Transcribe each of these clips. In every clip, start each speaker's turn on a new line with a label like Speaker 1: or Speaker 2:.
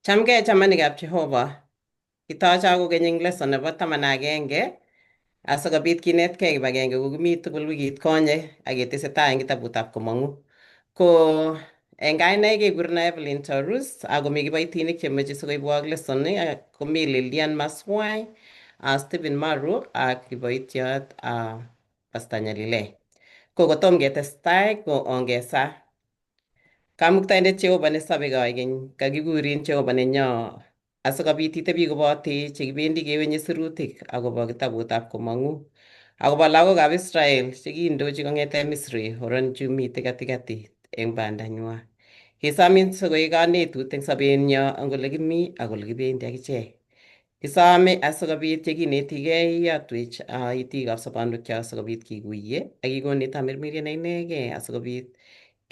Speaker 1: Chamgei chamanikab Jehova, kitocho kokeny eng lesson nebo 11 asikobit kinetkei kibagenge kokimi tugul wikit konye ak ketesetai eng kitabutab Komong'u. Ko eng kainaik kekureno Evelyn Torus ako mi kiboitinik chemeche sikoibwok lesson komi Lilian Maswai, Stephen Maru ak kiboitiot Pastor Nyalile. Ko kotom ketestai ko ongesa Kamuktaindet Jehova nesobei koigeny, kakikurin Jehova nenyo asikobit itebi kobote chekibendi kewenye sirutik akobo kitabutab Komong'u akobo lagokab Israel chekindochi kong'ete Misri oronju mitei katikati eng bandanywa. Kesomin sikoik kanetut eng sobenyo eng ole kimi ak ole kibendi akichek. Kisome asikobit yekinetigei yotwech itikab sobonwekcho asikobit kikuiye ak kikonech tamirmiriet ne inegei asikobit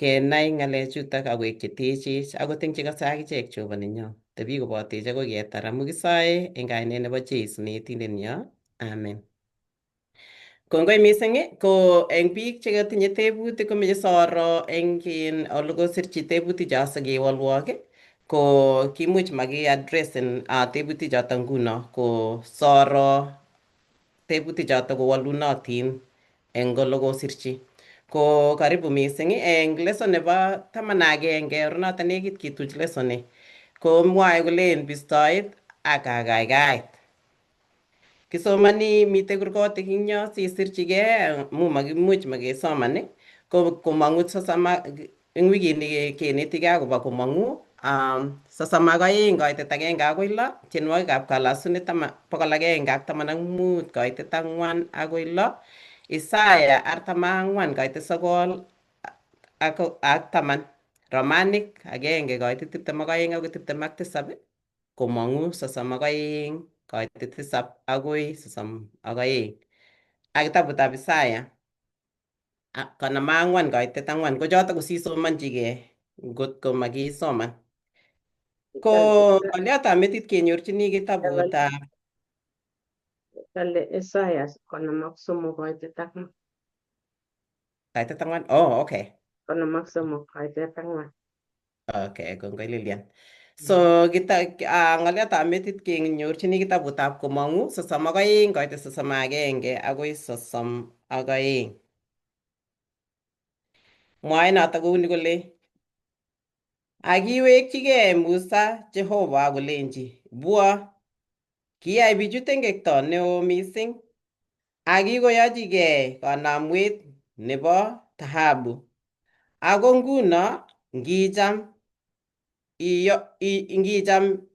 Speaker 1: kenai ng'alechutok akoek chetechech akot eng chekose akichek Jehova nenyo. Tebi kobotech akoi ketar amu kisoe eng kainet nebo Jeiso ne etindenyo. Amen. Kongoi mising ko eng biik chekotinye tebutik komeche soro eng ole kosirchi tebuticho sikewolwok ko kimuch maki addressen tebutichoto nguno ko soro tebutichoto kowolunotin eng ole kosirchi. Ko karibu mising eng lesson nebo 11 oranoto nekit kituch lesson ko mwoe kolen bistoet ak kakaikaet. Kisomani mitei kurgotik eng yo sisirchigei amu makimuch makesoman ko Komong'u eng wikini kenetigei akobo Komong'u 32 koitet 1 akoi 6, tienwogikab kalasunet 115 koitet 4 akoi 6, Isaya 44 koitet 9 ak 10, Romanik 1 koitet 22 akoi 27, Komong'u 32 koitet 7 akoi 32, ak kitabutab Isaya 54 koitet 4, ko chotok ko sisomonchigei ngotko makisoman. Ko ng'oliotab metit kenyorchini kitabutab
Speaker 2: Kale Isaya 53 koitet ak
Speaker 1: koitet 4. Oh, okay.
Speaker 2: 53 koitet 4.
Speaker 1: Okay, kongoi Lilian. So, ng'oliotab metit kenyorchini kitabutab Komong'u 32 koitet 31 akoi 32. Mwae notok kouni kole akiwekchigei Musa Jehova akolenji, bwo, kiyai bichu tengekto neo mising akikoyochigei kanamwet nebo thahabu. Ako nguno ngicham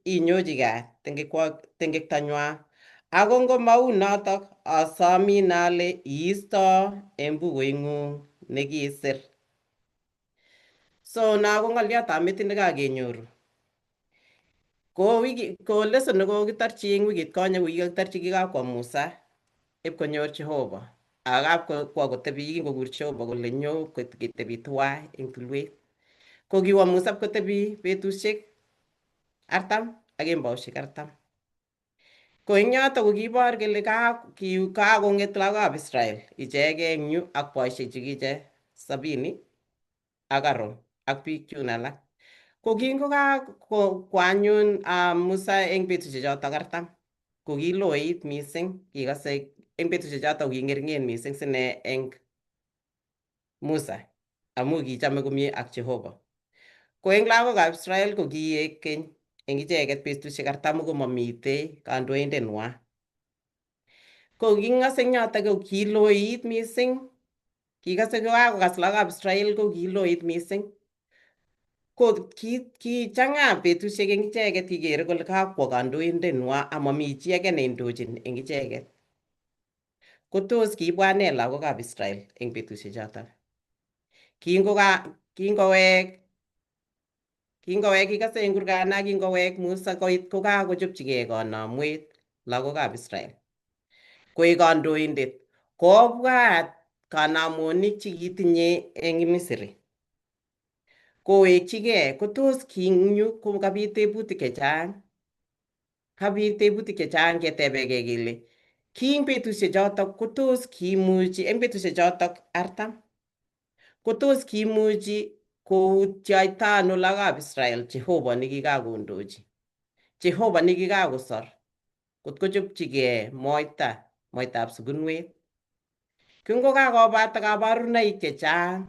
Speaker 1: inyochi gat tengektonywa, ako ngo mau notok asomin ale iisto eng bukuitng'ung nekisir. So no ko ng'oliotab metit nekakenyoru. Ko lesson nekokitarchi eng wikit konye ko kikakitarchi kikakwo Musa ipkonyor Jehova. Akapkwo kotebi kingokur Jehova kole nyo ketebi tuwai eng tulwet. Ko kiwo Musa ipkotebi betusiek 40 ak kembousiek 40. Ko eng yotok ko kiibor kele kakong'et lagokab Israel ichegei eng yu ak boisiek chekiche 70 ak Aaron ak biik chun alak. Ko kingokakwo anyun Musa eng betusiechoto 40, ko kiloit mising, kikose eng betusiechoto king'ering'en mising sine eng Musa amu kichome komie ak Jehova. Ko eng lagokab Israel ko kiek keny eng icheget betusiek 40 komamitei kandoindetnywa. Ko king'ose eng yotok ko kiloit mising, kikose kokakokas lagokab Israel ko kiloit mising. Ko kichang'a betusiek eng icheget kikere kole kakwo kandoindetnywa amami chi age neindochin eng icheget. Ko tos kiibwa nee lagokab Israel eng betusiechoto? Kingowek kikose eng kurgana, kingowek Musa koit kokakochopchigei kanamwet lagokab Israel koek kandoindet, kobwat kanamonik chekitinye eng Misri kowekchigei. Ko tos king yu ko kabit tebutik chechang. Kabit tebutik chechang ketebegei kele ki eng betusiechotok ko tos kimuchi eng betusiechotok 40 ko tos kimuchi koutioito ano lagokab Israel Jehova nekikakondochi. Jehova nekikakosor kot kochopchigei moitab sugunwet. Kingokakobata kabarunoik chechang,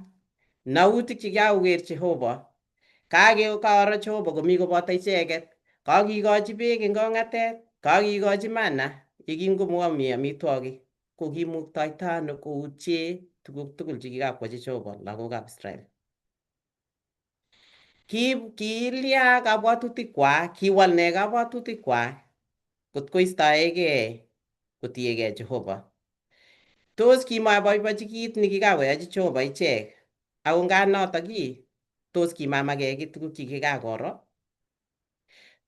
Speaker 1: nautik chekikakoker Jehova, karo Jehova komi koboto icheket, kakikochi beek eng kong'atet, kakikochi manna yekingomokomi amitwogik, ko kimuktoito ano koutye tuguk tugul chekikakwachi Jehova lagokab Israel? Kilya kabwatutikwak, kiwal ne kabwatutikwak kot koistoegei kotiegei Jehova? Tos kimaboibochi kit nekikakoyachi Jehova ichek? Ako nga notok tos kimamake kiy tuguk chekikakoro?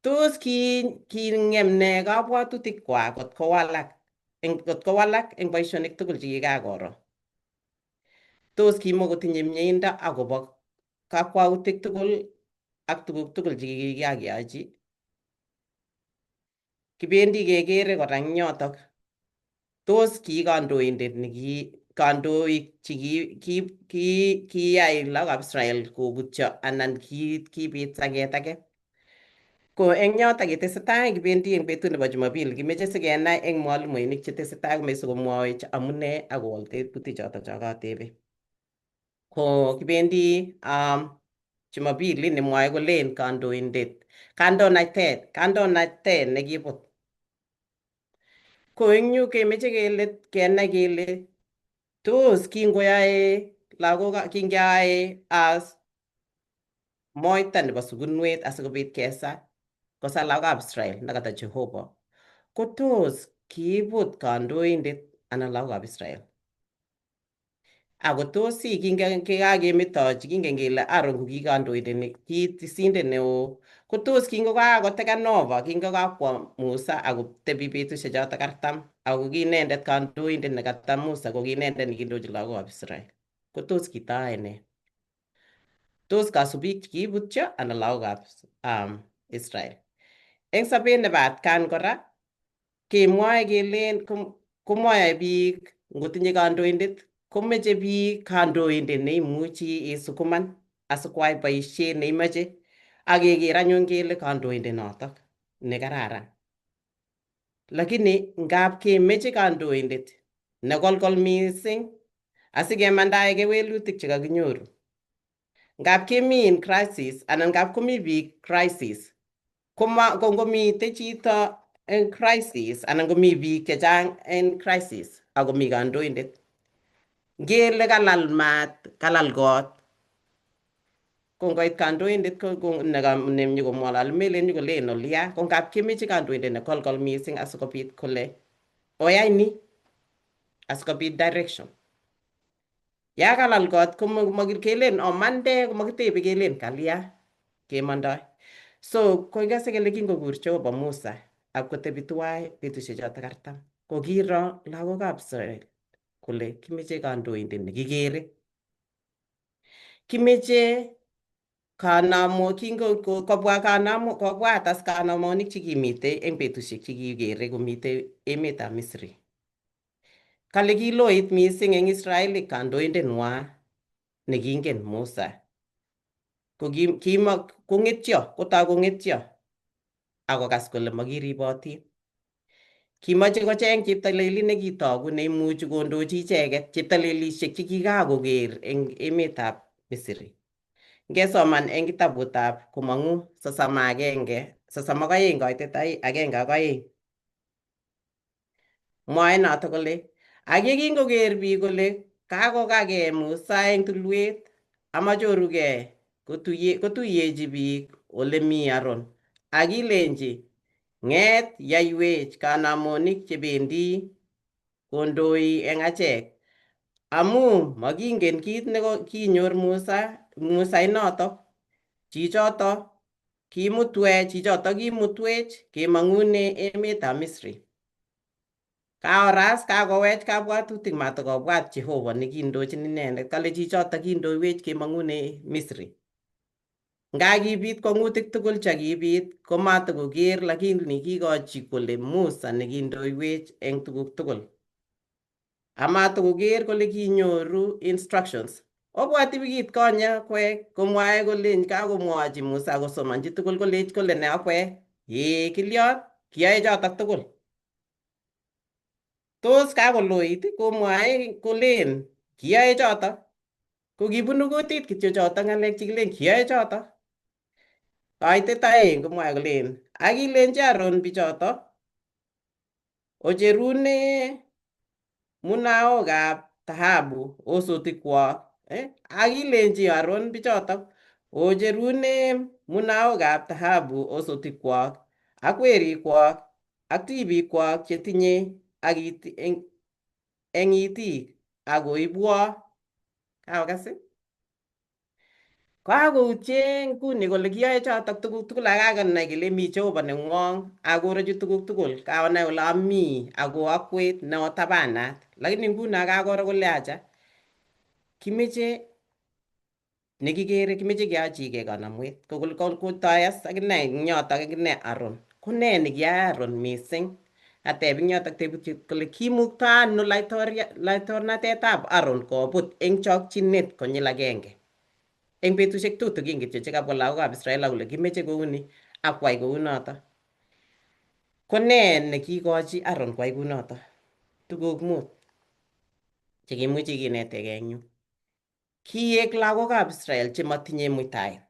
Speaker 1: Tos king'em ne kabwatutikwak kot kowalak eng boisionik tugul chekikakoro? Tos kimakotinye mieindo akobo kakwautik tugul ak tuguk tugul chekikakeyochi? Kibendi kekere kora eng yotok, tos ki kandoik kiyai lagokab Israel kobutyo anan kibit saget age? Ko eng yotok yetesetai kibendi eng betut nebo Jumapili, kimeche sikenai eng mwalimuinik chetesetai komeche sikomwowech amune akowol tebutik chotok cho katebe. Ko kibendi Jumapili nemwoe kolen kandoinatet nekibut. Ko eng yu kemeche kenai kele tos kingeyoe moita nebo sugunwet asikobit kosar lagokab Israel nekata Jehova, ko tos kiibut kandoindet anan lagokab Israel? Ako tos kingakemetochi, kingen kele Aaron ko ki kandoindet, ki tisindet neo, ko tos kingokakoteken over, kingokakwo Musa akotebi betusiek chotok 40, ako ki inendet kandoindet nekata Musa ko ki inendet nekindochin lagokab Israel, ko tos kitoyoe ne? Tos kasubik chekiibutyo anan lagokab Israel? Eng sobet nebo atkan kora kemwoe kelen komoyoe biik ngotinye kandoindet, komeche biik kandoindet neimuchi isukuman asikoyai boisiet neimeche, akeker anyun kele kandoindet notok nekararan. Lakini ngap kemeche kandoindet nekolkol mising asikemandae kewelutik chekakinyoru, ngap kemi in crisis anan ngap komi biik crisis, ko ngomite chito en crisis anan komi biik chechang en crisis akomi kandoindet, ngele kalal maat, kalal kot, ko ngoit kandoindet nyukomwololi melen nyukolen olia, ko ngap kemeche kandoindet nekolkol mising asikobit kole oyai ni asikobit direction. Ya kalal kot kelen omande, komakitebe kelen kalya kemondoi. So kokase kele kingokur Jehova Musa akotebi tuwai betusiek chotok 40, ko kiro lagokab Israel kole kimeche kandoindet nekikere. Kimeche kobwat as kanamonik chekimite eng betusiek chekikere komite emetab Misri. Kale kiloit mising eng Israelik kandoindet ng'wa nekingen Musa. Kotoi kong'etyo akokas kole makiribotin. Kimache kocheng cheptalelin nekitogu neimuchi kondochi icheket, cheptalelisiek chekikakoker eng emetab Misri. Ngesoman eng kitabutab Komong'u 32 koitet 1-2, mwoe notok kole, ak yekingoker biik kole kakokage Musa eng tulwet amachorugei, kotuyechi biik olemi Aaron akilenji, ng'et yaiwech kanamonik chebendi kondoi eng achek, amu makingen kit nekinyor Musa inotok. Chichotok kimutwech kemong'une emetab Misri. Kakowech kabwatutik matakobwat Jehova nekindochin inendet, kale chichotok kindoiwech kemong'une Misri. Nga kibit kwong'utik tugul chekibit komatakoker, lakini kikochi kole Musa nekindoiwech eng tuguk tugul. Amatakoker kole kinyoru instructions. Obwoti wikit konye akwek komwae kole kakomwochi Musa kosomanchi tugul kolech kole ne akwek Kilyon kiyoe chotok tugul. Tos kakoloit komwae kolen kiyoe chotok. Ko kibunu kutit kityo chotok ng'alek chekilen kiyoe chotok. Kaitet aeng komwae kolen akilenji Aaron bichotok ocherune munaokab dhahabu osotikwok. Akilenji Aaron bichotok ocherune munaokab dhahabu osotikwok ak werikwok ak tibikwok chetinye eng itik akoibwo. Kaokas? Kakoutye nguni kole kiyoe chotok tuguk tugul ak kakonai kole mi Jehova neng'wong akorochu tuguk tugul. Kakonai kole ami ako akwet neotabanat. Lakini nguno kakoro kole acha kimeche nekikere kimeche keyochigei kanamwet. Kotoyas akine eng yotok akine Aaron. Ko nee nekiyai Aaron mising? Ateb eng yotok tebutiet kole kimukto ano laitornatetab Aaron kobut eng chokchinet konyil agenge. Eng betusiek tutigin kityo chekabwa lagokab Israel akole kimeche kouni akwai kounotok. Ko nee nekikochi Aaron kwai kounotok? Tuguk mut chekemuchi kinetegei eng yu. Kiek lagokab Israel chematinye muitaet.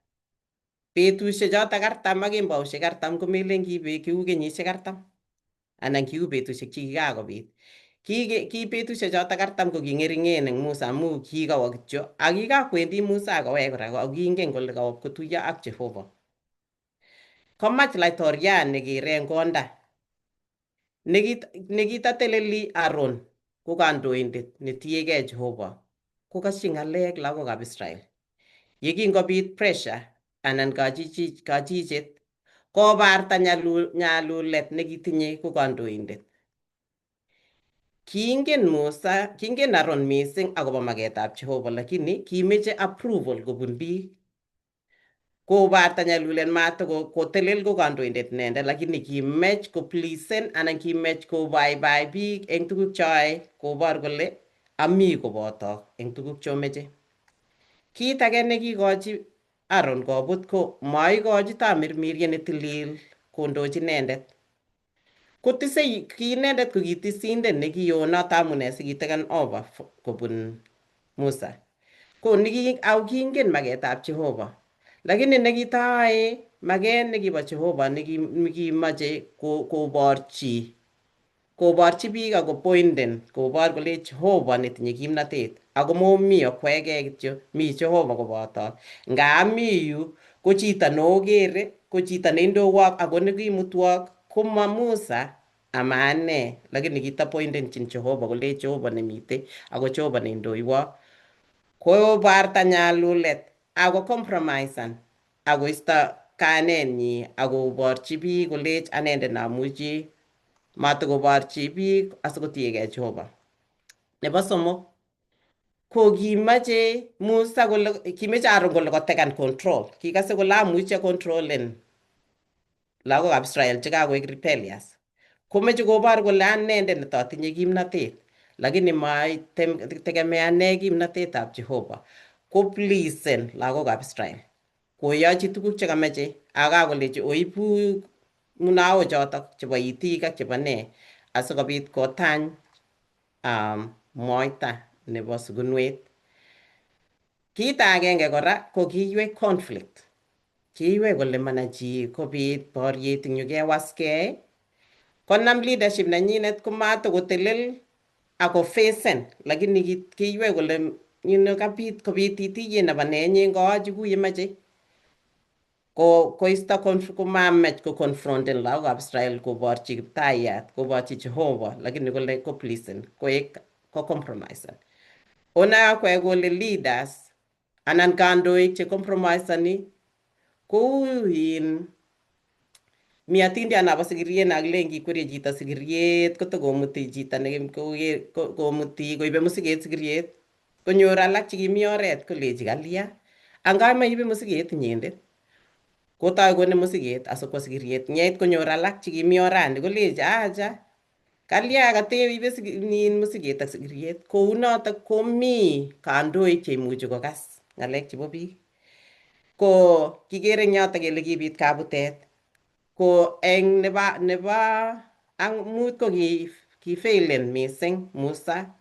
Speaker 1: Betusiek chotok 40 ak kembousiek 40 komelen kiu kenyisiek 40 anan kiu betusiek chekikakobit. Ki betusiek chotok 40 ko king'ering'en eng Musa amu kikawo kityo ak kikakwendi Musa akowek kora ako kingen kole kawo kotuiyo ak Jehova. Komach laitoriat nekere eng konda nekitateleli Aaron ko kandoindet netiegei Jehova kokasyi ng'alek lagokab Israel. Yekingobit pressure anan kachichet kobarta nyalulet nekitinye ko kandoindet. Kingen Aaron mising akobo maketab Jehova lakini kimeche approval kobun biik. Kobarta nyalulet matokotelel ko kandoindet inendet lakini kimech koplisen anan kimech kobaibai biik eng tuguk choyoe kobor kole ami kobotok eng tuguk chomeche. Kit age nekikochi Aaron kobut ko maikochi tamirmiriet netilil kondochi inendet. Ki inendet ko kitisindet nekiyonot amune sikiteken over kobun Musa. Ako kingen maketab Jehova. Lakini nekitoyoe maket nekibo Jehova nekimache koborchi biik ako pointen kobor kole Jehova netinye kimnatet ako momi okwege kityo mi Jehova kobotok. Nga mi yu ko chito neokere ko chito neindowok ako nekimutwok koma Musa ama ane lakini kitapointenchin Jehova kole Jehova nemite ako Jehova neindoiwo. Kobarta nyalulet ako compromisean akoisto kanenyi akoborchi biik kolech anendet namuchi matokoborchi biik asikotiegei Jehova. Nebo somok ko kimeche Aaron kole kotekan control. Kikase kole amuchi akontrolen lagokab Israel chekakoek rebellious. Komeche kobor kole anendet netotinye kimnatet lakini mategemeane kimnatetab Jehova. Ko plisen lagokab Israel. Koyochi tuguk chekamache akakolechi oibu munao chotok chebo itik ak chebo nee asikobit kotany moita nebo sukunwet. Kit agenge kora ko kiiywei conflict. Kiiywei kole manachi kobit boriet eng yu kewaskei konam leadership nenyinet komatokotelel ako facen lakini kiiywei kole kabit kobit titiyet nebo nenyi koyochi kuye mache koisto komamach koconfronten lagokab Israel koborchi Kiptayat koborchi Jehova lakini kole ko plisen ko compromisean. Ona akwek kole leaders anan kandoik che compromisani kou mi atindiot nebo sigiriet nakilen kikwerie chito sigiriet kotokomuti chito komuti koibe musiket sigiriet konyor alak chekimi oret kolechi kalya angai maibe musiket inyendet kotoi konem musiket asikwo sigiriet nyeit konyor alak chekimi orani kolechi acha kalya kateibe musiket ak sigiriet. Kounotok komi kandoik cheimuchi kokas ng'alek chebo biik. Ko kikere eng yotok kele kibit kabutet Ko eng ang mut ko ki failen mising Musa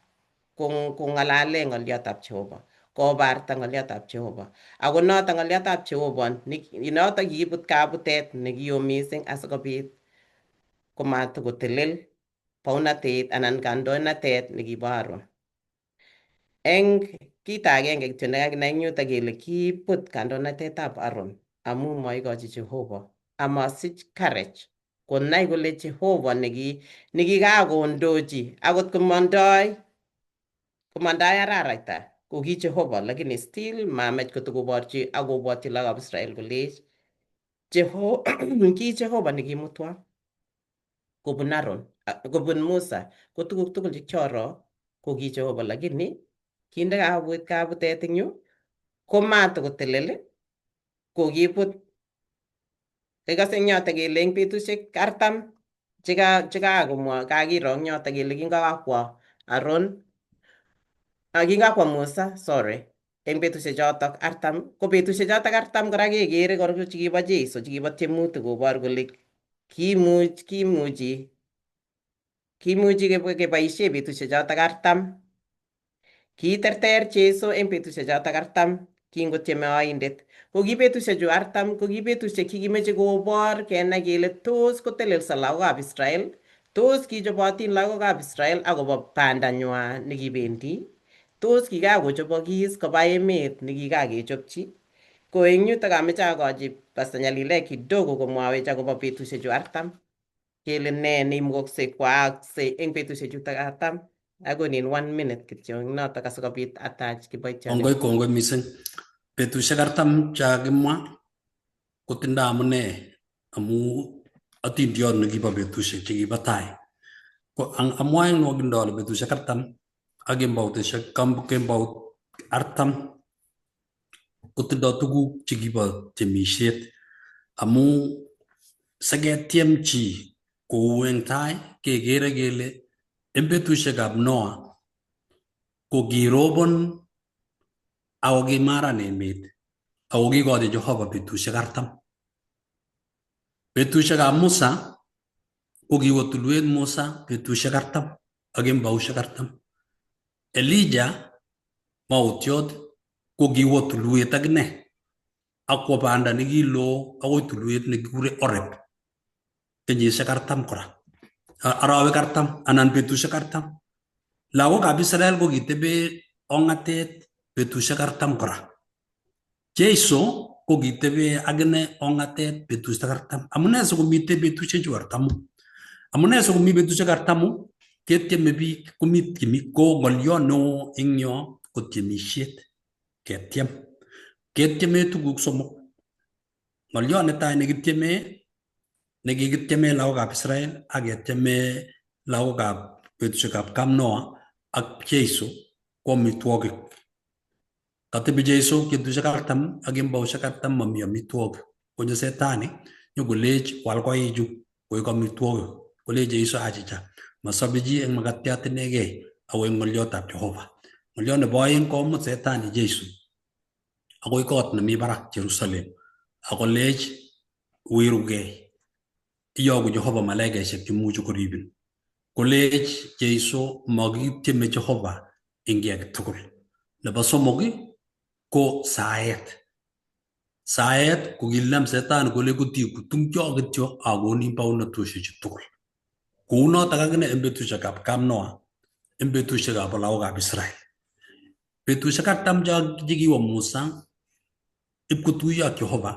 Speaker 1: kung ngalale ngolyotab Jehova. Kobarta ngolyotab Jehova. Ako noto ngolyotab Jehova, noto kiibut kabutet nekiyo mising asikobit komatukotelel baunatet anan kandoinatet nekibo Aaron. Eng kita agenge kityo nekakinai eng yutok kele kiibut kandoinatetab Aaron amu maikochi Jehova amasich courage konai kole Jehova nekikakondochi akot komandoi araraita ko ki Jehova, lakini still mamach kotokoborchi akobwotyi lagokab Israel kolech ki Jehova nekimutwa kobun Aaron, kobun Musa, ko tuguk tugul chekioro ko ki Jehova, lakini kinde kabutet eng yu komatokotelel ko kibut. Ikose eng yoto kele eng betusiek 40 chekakomwa kakiro eng yoto kele kingakakwo Aaron kingakwo Musa, sorry, eng betusiek chotok 40 ko betusiek chotok 40 kora kekere kora chekibo Jeiso chekibo tiemutik kobor kole kimuchi keboisie betusiek chotok 40. Kiterter Jeiso eng betusiek chotok 40 kingotieme oindet. Ko ki betusiek chu 40 ko ki betusiek chekimeche kobor kenai kele tos kotelelso lagokab Israel, tos kichobotin lagokab Israel akobo bandanywa nekibendi, tos kikakochobokis koba emet nekikakechopchi. Ko eng yutok ameche akochi Pastor Nyalilek kidogo komwawech akobo betusiek chu 40 kele nee neimukoksei kwaakse eng betusiek chutok 40. Akonin 1 minute kityo notok asikobit atach kiboitiondet.
Speaker 3: Kongoi mising. Betusiek 40 chakimwa kotindo amune amu atindiot nekibo betusiek chekibo tai. Ko amwae nwokindo ale betusiek 40 ak kembout 40 kotindo tuguk chekibo temisiet amu seketiem chi kou eng tai kekere kele eng betusiekab Noah ko kirobon ako kimaran emet ako kikochi Jehova betusiek 40. Betusiekab Musa ko kiwo tulwet Musa betusiek 40 ak kembousiek 40. Elijah mautiot ko kiwo tulwet akine akwo banda nekilo akoi tulwet nekikure Oreb kenyisiek 40 kora, arawek 40 anan betusiek 40. Lagokab Israel ko kitebe ong'atet betusiek 40 kora. Jeiso ko kitebe akine ong'atet betusiek 40. Amune sikomite betusiek chu 40? Amune sikomi betusiek 40? Ketieme biik ko ng'olyo neo eng yo ko tiemisiet. Ketieme tuguk somok. Ng'olyo netai nekikitieme lagokab Israel ak ketieme lagokab betusiekab kap Noah ak Jeiso ko amitwogik. Katebi Jeiso betusiek 40 ak kembousiek 40 mami amitwogik. Konyo setani nyokolech wal koichu koek amitwogik. Kolech Jeiso achicha masobe chi eng makatiat inegei ako eng ng'olyotab Jehova. Ng'olyo nebo aeng komut setani Jeiso akoi kot nemi barak Jerusalem akolech wirugei, iyogu Jehova malaikaisiek chemuchi koribin. Kolech Jeiso makitieme Jehova eng kiy age tugul. Nebo somok ko saet. Saet ko kilem setani kole kotikutumcho kityo akonin baunatosiechu tugul. Kou notok akine eng betusiekab kap Noah, eng betusiekab lagokab Israel. Betusiek 40 chekiwo Musa ipkotuiyo ak Jehova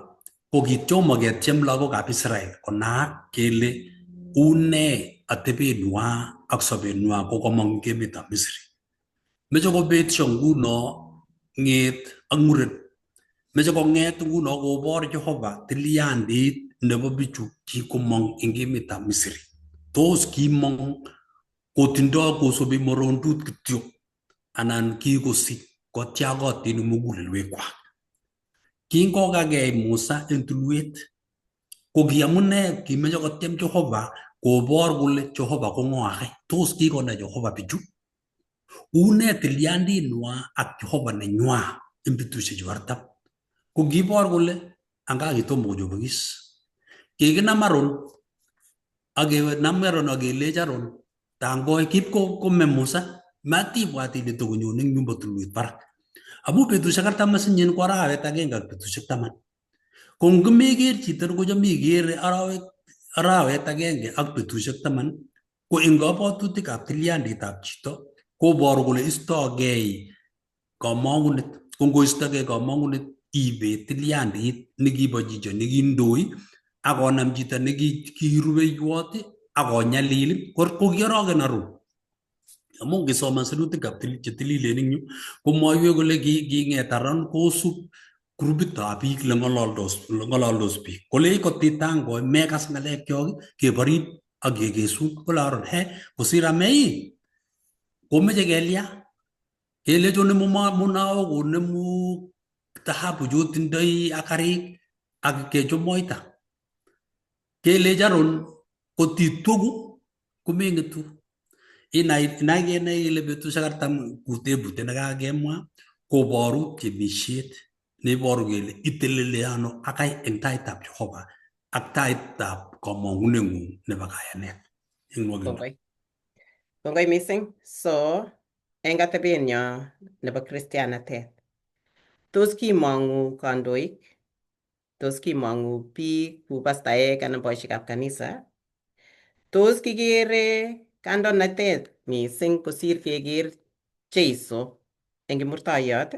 Speaker 3: ko kitomo ketiem lagokab Israel konaak kele une atebenwa ak sobenwa kokomong eng emetab Misri. Meche kobetyo nguno ng'et ak muren. Meche kong'et nguno kobor Jehova tilyandit nebo bichu kikomong eng emetab Misri. Tos kimong kotindoi kosubi morondut kityo anan kikosich kotiagotin mugulelwekwak. Kingokagei Musa eng tulwet ko kiamune kimeche kotiem Jehova kobor kole Jehova ko ng'o age. Tos kikonai Jehova bichu? Une tilyandinwa ak Jehova nenywa eng betusiechu 40? Ko kibor kole anga kitomo kochobokis. kikinam aron akenam akelech aron tangoi kip kome Musa matibwat ile tokonyone eng yumbo tulwet barak amu betusiek 40 ko arawet agenge ak betusiek 10 ko ngomeker chito kocham ikere arawet agenge ak betusiek 10 ko eng kabwatutikab tilyandit ab chito koboru kole istogei kamang'unet ko ngoistogei kamang'unet ibet tilyandit nekibo chicho nekindoi akonam chito nekirubeiwot akonyalil ko kiorogen aron amu ngisoman sirutikab chetililen eng yu komwoiwech kole king'et aron kosub grupitab biik leng'ololdos biik kole kotitangoi mekas ng'alekyok kebarit ak kekesun kole aron kosir amei komeche kelya kelech onemu munao konemu dhahabu chotindoi ak karik ak kechop moita kelech aron kotitwogu komeng'etu inai ile betusiek 40 kutebutiet nekakemwa koboru tiemisiet neiboru kele itelele ano akai eng taitab Jehova ak taitab kamang'uneng'ung nebo kayanet eng nwogindo.
Speaker 1: Kongoi mising. So eng atebenyo nebo kristianatet tos kimong'u kandoik, tos kimong'u biik kou pastaek anan boisiekab kanisa, tos kikere kandoinatet mising kosir keker Jeiso eng kimurtoiyot,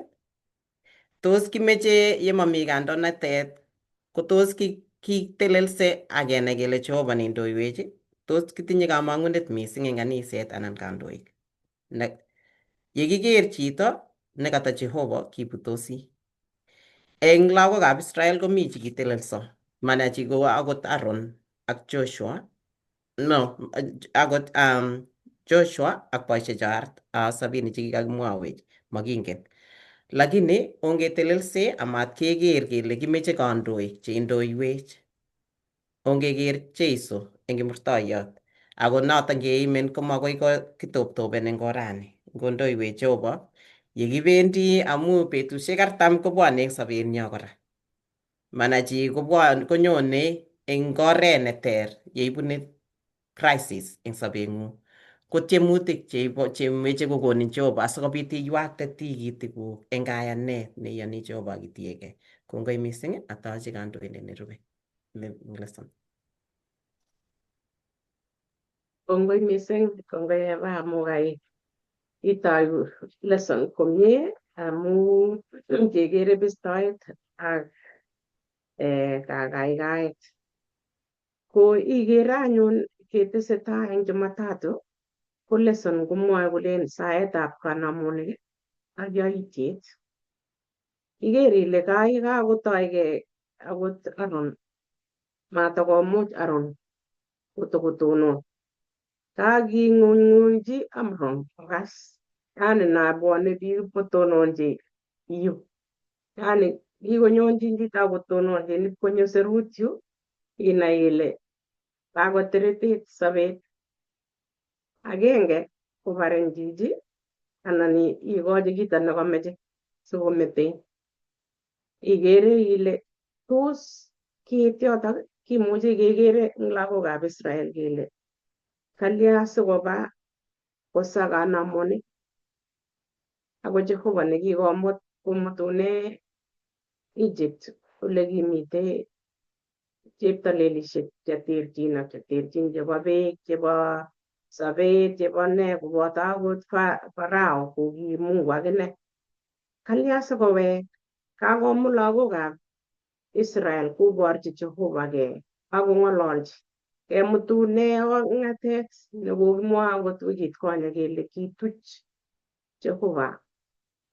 Speaker 1: tos kimeche yemomi kandoinatet ko tos kitelelse akenai kele Jehova neindoiwech, tos kitinye kamang'unet mising eng kaniset anan kandoik. Yekiker chito nekata Jehova kibutosi. Eng lagokab Israel komi chekitelelso manachi ko akot Aaron ak Joshua akot Joshua ak boisiechar 70 chekikakimwawech makingen. Lakini ongetelelse amat keker kele kimeche kandoik cheindoiwech. Ongeker Jeiso eng kimurtoiyot ako notok ngeimen komakoi kitoptopen eng orani ngondoiwech Jehova yekibendi amu betusiek 40 kobwone eng sobenyo kora. Manachi konyone eng oret neter yeibune crisis eng sobeng'ung. Ko tiemutik chemeche kokonin Jehova asikobit iywakte tikitikuk eng kayanet neiyoni Jehova ak itiegei. Kongoi mising atoche kandoindet nerube.
Speaker 2: Kongoi mising, kongoi Eva amu itoi lesson komie amu kekere bistoet ak kakaikaet. Ko ikere anyun ketesetai eng Jumatatu ko lesson komwoe kolen saetab kanamunik ak yoityet. Iker ile kakotoigei akot Aaron matakomuch Aaron kotokotonon. Kaking'unyng'unyi Aaron kokas yani nabwone biik kotononji yu. Yani kikonyonji chito kotononji ipkonyo serut yu inai ile kakoteretet sobet. Agenge kobaren chichi anan ikochi kito nekameche sikomete. Ikere ile tos kiit yotok kimuche kekere eng lagokab Israel kele kalya sikoba kosaa kanamunik ako Jehova nekikomut komutune Egypt ole kimite cheptalelisiek cheterchin ak cheterchin chebo beek, chebo sobet, chebo nee koboto akot Pharaoh ko ki Mungu akine. Kalya sikowek kakomut lagokab Israel koborchi Jehova gei akong'ololji kemutune ong'atet nekokimwa akot wikit konye kele kituch Jehova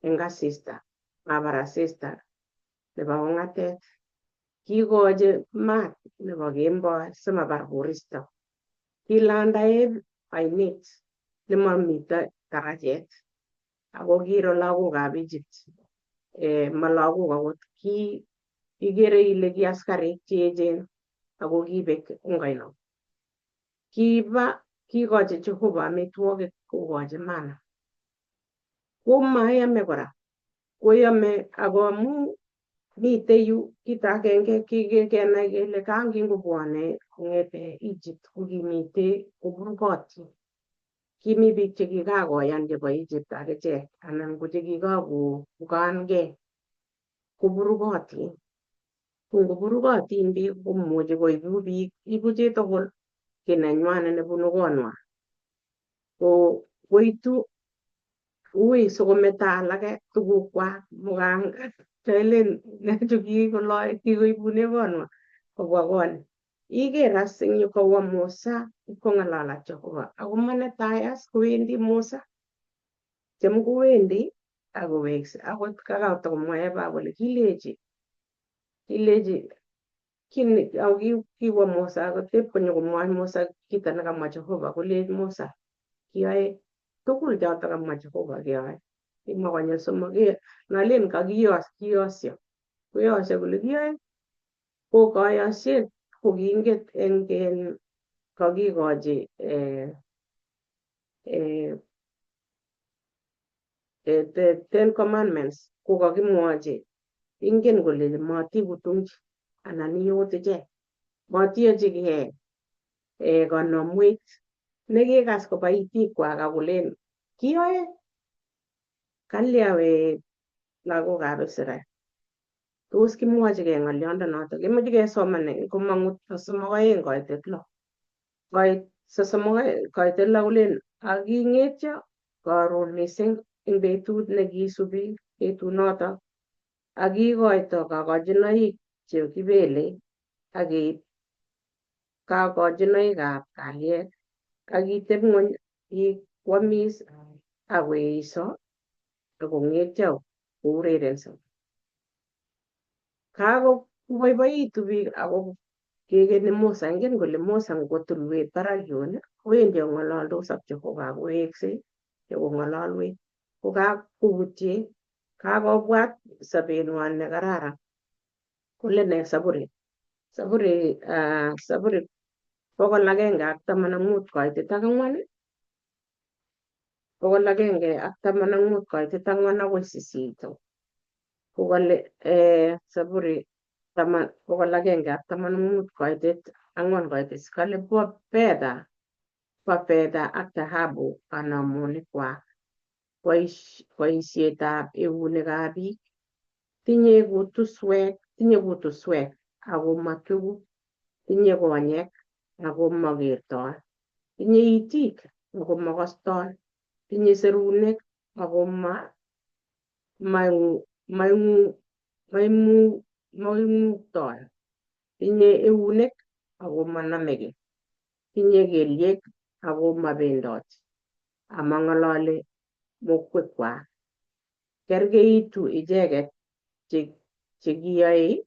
Speaker 2: eng asista, mabar asista nebo ong'atet. Kikochi maat nebo kemboi simabar koristo. Kilandae oinet nemamite tarajet ako kiro lagokab Egypt ma lagok akot ikere ile ki askarik cheechen ako kibek eng oino. Kikochi Jehova amitwogik kokochi manna. Komayome kora koyome ako amu Mitei yu kit agenge kenai kele kangingobwone kong'ete Egypt kokimitei koburgotin. Kimi biik chekikakoyan chebo Egypt akichek anan ko chekikakoungangei koburgotin. Ngoburgotin biik komuchi koibu biik, ibu chitugul kiy nenywanet nebunu kong'wa. Koitu ui sikometo alake tugukwak chelen kikoibune kong'wa kobwa koni. Iker as eng yu kowo Musa ipkong'alal ak Jehovah. Ako ma netai as kowendi Musa. Cham kowendi akoweksei. Akot kakatakomwa Eva kole kiwo Musa akot ipkonyokomwoi Musa kito nekamwa Jehovah kolech Musa kiyoe tugul choto kamwa Jehovah keyoe. Kimwa konyil somok. Malen kakiyosyo. Koyosyo kole kiyoe ko kayosiet kokinget eng kakikochi Ten Commandments kokakimwochi ingen kole matikutumchi anan iot ichek. Matiyochigei kanamwet nekikas koba itikwak akolen kiyoe kalya we lagokab Israel. Tos kimwochigei ng'oliondonoto. Kimache kesomane komong'u 32 koitet 6. Koit 32 koitet 6 kolen aking'etyo karon mising eng betut nekisubi betunoto akikoito kakochinoik chekibele akeib kakochinoikab kalyet akiteb ng'ony ikwamis akoeiso akong'etyo kourerenso. Kakoboiboitu biik ako kekeni Musa. Ingen kole Musa ngo tulwet barak yun kowendi kong'alaldos ak Jehovah koweksei nyikong'alalwech. Kokakoutie kakobwat sobeng'wai nekararan. Kole ne Zaburi 115 koitet 4. 115 koitet 4 akoi 8. Kokale Zaburi 115 koitet 4 koitet. Kale bo fedha ak dhahabu kanamunikwak. Boisietab eunekab biik. Tinye kutuswek ako matuku. Tinye konyek ako makertoi. Tinye itik ako makostoi. Tinye serunek ako maimungtoi. Tinye eunek ako manamegei. Tinye kelyek ako mabendoti. Amang'ololi mokwekwak. Kergeitu icheket chekiyoe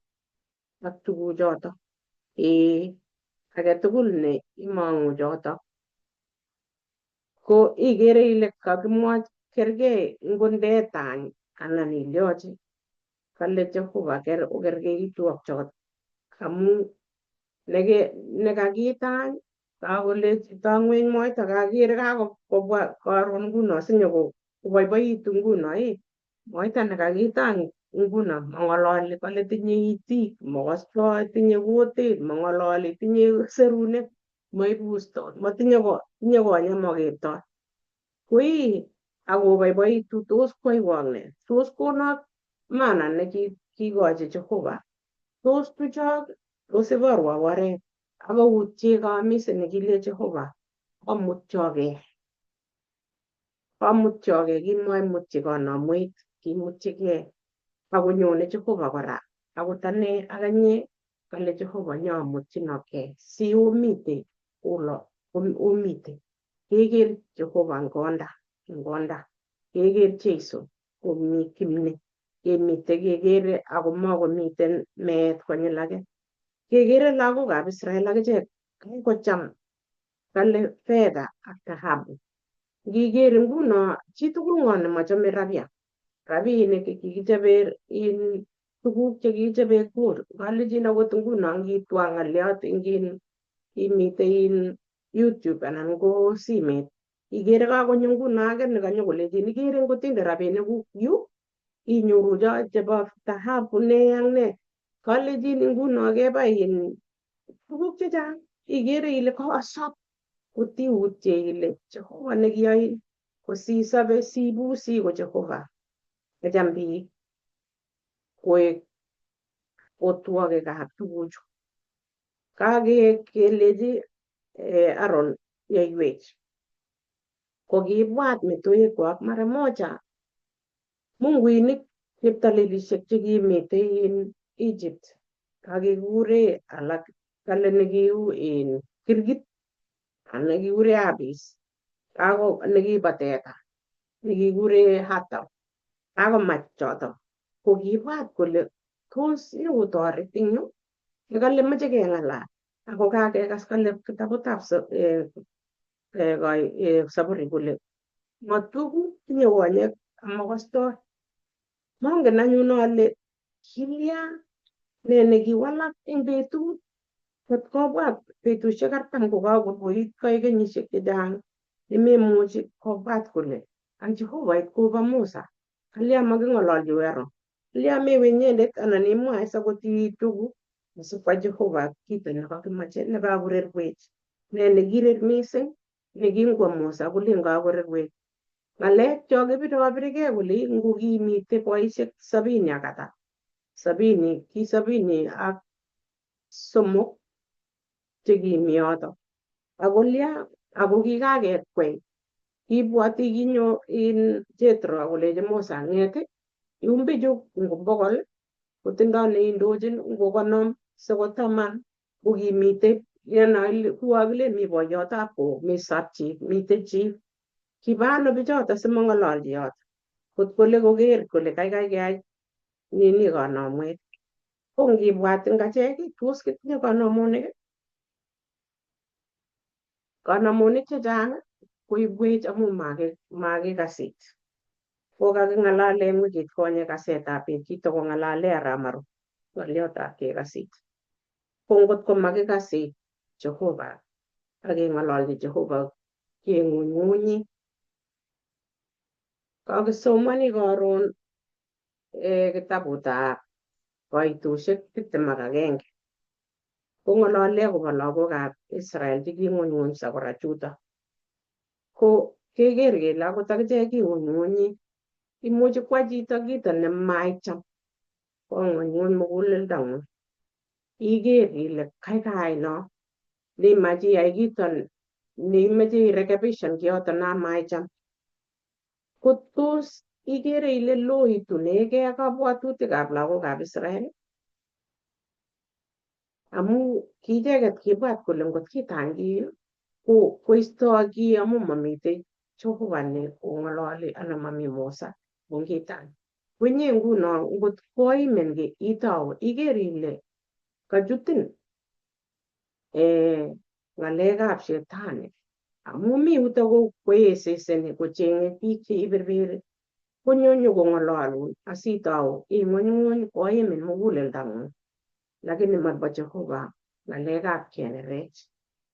Speaker 2: ak tuguchoto. Age tugul ne imong'u choto ko igere ile kakimwochi kergei ngondetany anan ilyochi. Kale Jehovah okergeitu ak choto amu nekakitany kakolechi tongweny moita kakere kakobwa karon nguno sinyokoboiboitu nguno. Moita nekakitany nguno mang'ololi kale tinye itik makostoi, tinye kutit mang'ololi, tinye serunek maibustoi, tinye konyek makertoi. Koi akoboiboitu tos koiwok ne? Tos konot mana nekikochi Jehovah? Tos tuchok? Tos iborwo oret akoutie kaamis nekile Jehovah omutyoge kimaimutyi kanamwet kimutyigei akonyone Jehovah kora akot ane akanye kale Jehovah nyomutyinogei si omite omite keker Jehovah ngonda keker Jeiso komi kimni kemite kekere ako makomiten meet konyil age. Kekere lagokab Israel akichek kocham kale fedha ak dhahabu. Ngiker nguno chitugul ng'o nemachame rabinik kikichobe tuguk chekikichobe gold. Kalechin akot nguno ngitwaa ng'oliot imite YouTube anan ko simet igere kakonyo nguno age nekanyokolechin igere ngotinde rabinikuk yu inyoru chebo dhahabu ne ak ne. Kalenjin nguno keba tuguk chechang igere ile kosop kotiutye ile Jehova nekiyoin kosisobe sibusi ko Jehova kacham biik koek otwogikab tuguchu. Kagelechi Aaron yeiwech kokibwat metoekwak mara moja munguinik cheptalelisiek chekimitei en Egypt kakekure alak kale nekiu kirgit anan nekikure Abis nekibo teta nekikure Hathor akomach choto kokibwat kole tos nyokotoret eng yu nekale meche keng'alal ako kakekas kale kitabutab Zaburi kole matuku tinye konyek amakostoi. Mongen anyun ale kilya ne nekiwalak eng betut kot kobwat betusiek 40 kokakoit koek kenyisiek chechang nememuchi kobwat kole ang Jehovait kobo Musa kalya making'ololji wero kalya mewe inyendet anan imwae sakot iituku sikwo Jehova kito nekakimoche nekakorerwech ne nekirer mising nekingwo Musa kolen kakorerwech ng'alek cho kibirobirigei kole ngokimite boisiek 70 ak somok chekimi yoto ako kikakekwei kibwoti kinyo Jethro akolechi Musa ng'et ium bichu ngo 100 kotindoi neindochin ngo 50 siko 10 kokimite kukakilen mi boiyotab kok mi sub-chief mite chief kiba ano bichoto simang'ololji yoto kot kole koker kole kaikai keyai kanamwet ko ngibwat eng achek tos kitinye kanamonik chechang koibwech amu makikas it kokaking'alale eng wikit konye kasetab bet kitokong'alale arap Maru ng'oliotab kekas it ko ngotko makikas it Jehova akeng'ololji Jehova keng'unyng'unyi. Kakisomani karon kitabutab Koitosiek 21 kong'olole akobo lagokab Israel cheking'unyng'unyso kora chuto ko keker kele akot akichek king'unyng'unyi imuchi kwo chito kito nemaicham kong'unyng'uny muguleldong'ung iker ile kaikai no neimach iyai kito neimeche irekebishan kioto namaicham ko tos ikere ile loitunegei kabwatutikab lagokab Israel amu kiicheket kibwat kole ngot kitany kiy koistoi kiy amu mamite Jehova nekong'ololi anan mami Musa ngitany konye nguno ngot koimen kiy itou iker ile kachutin ng'alekab shetani amu mi yuto koeseseni kocheng'e biik cheiberberi konyo nyokong'ololun asitou ing'unyng'uny koimin muguleldong'ung lakini mobo Jehova ng'alekab kenerech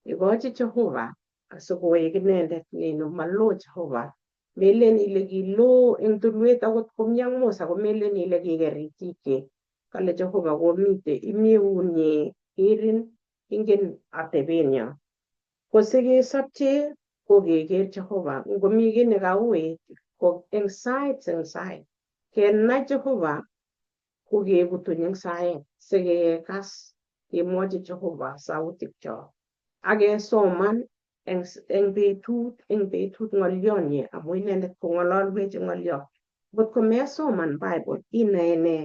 Speaker 2: ikochi Jehova asikoek inendet nino malo Jehova melen ile kilo eng tulwet akot komi ak Musa komelen ile kiker itikyi kale Jehova komite imiunye kerin ingen atebenyo ko sikesopche ko keker Jehova ngomi kiy nekauit ko eng sait kenai Jehova ko kebutuny eng saet sikekas kemwochi Jehova sautikcho akesoman eng betut ng'olionyi amu inendet kong'ololwech ng'oliot ngotko mesoman Bible inae ne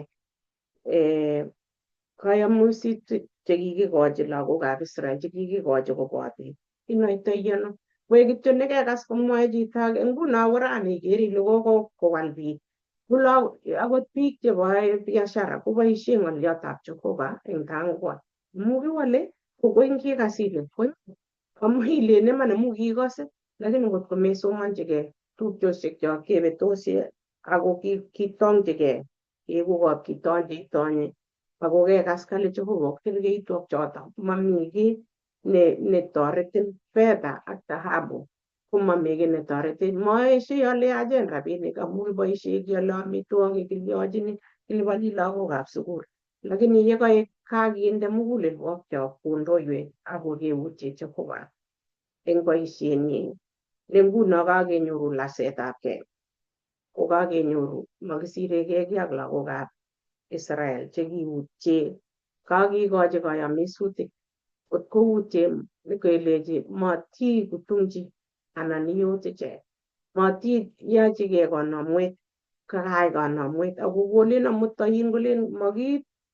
Speaker 2: kayamusit chekikikochi lagokab Israel chekikikochi kobwatech inoitoi ano koek kityo nekekas komwoe chito age nguno ko rani ikere ile kokowal biik akot biik cheboe biashara koboisie ng'oliotab Jehova eng tangway amu kiwale kokoi ngikas ile amu ilen iman amu kikose lakini ngotko mesomanchigei tupchosiekcho kebetosie ako kitongchigei keeku kapkitonje itonye ako kekas kale Jehova kergeitu ak choto mami kiy netoretin fedha ak dhahabu komamii kiy netoreten. Moeshe ale yachen rabinik amu kiboishe kiale amitwogik, kilyochini, kiliponi lagokab sukul. Lakini ye kaek kakinde mugulelwokchok kondoiwek ak kokeutie Jehova eng boisienyi, ne nguno kakenyoru lasetabgei, ko kakenyoru makisiregei ak lagokab Israel chekiutie, kakikochi kayamisutik kot koutie kelechi mati kutungchi anan iot ichek, mati yachigei kanamwet, kakay kanamwet ako kolen amut toin kolen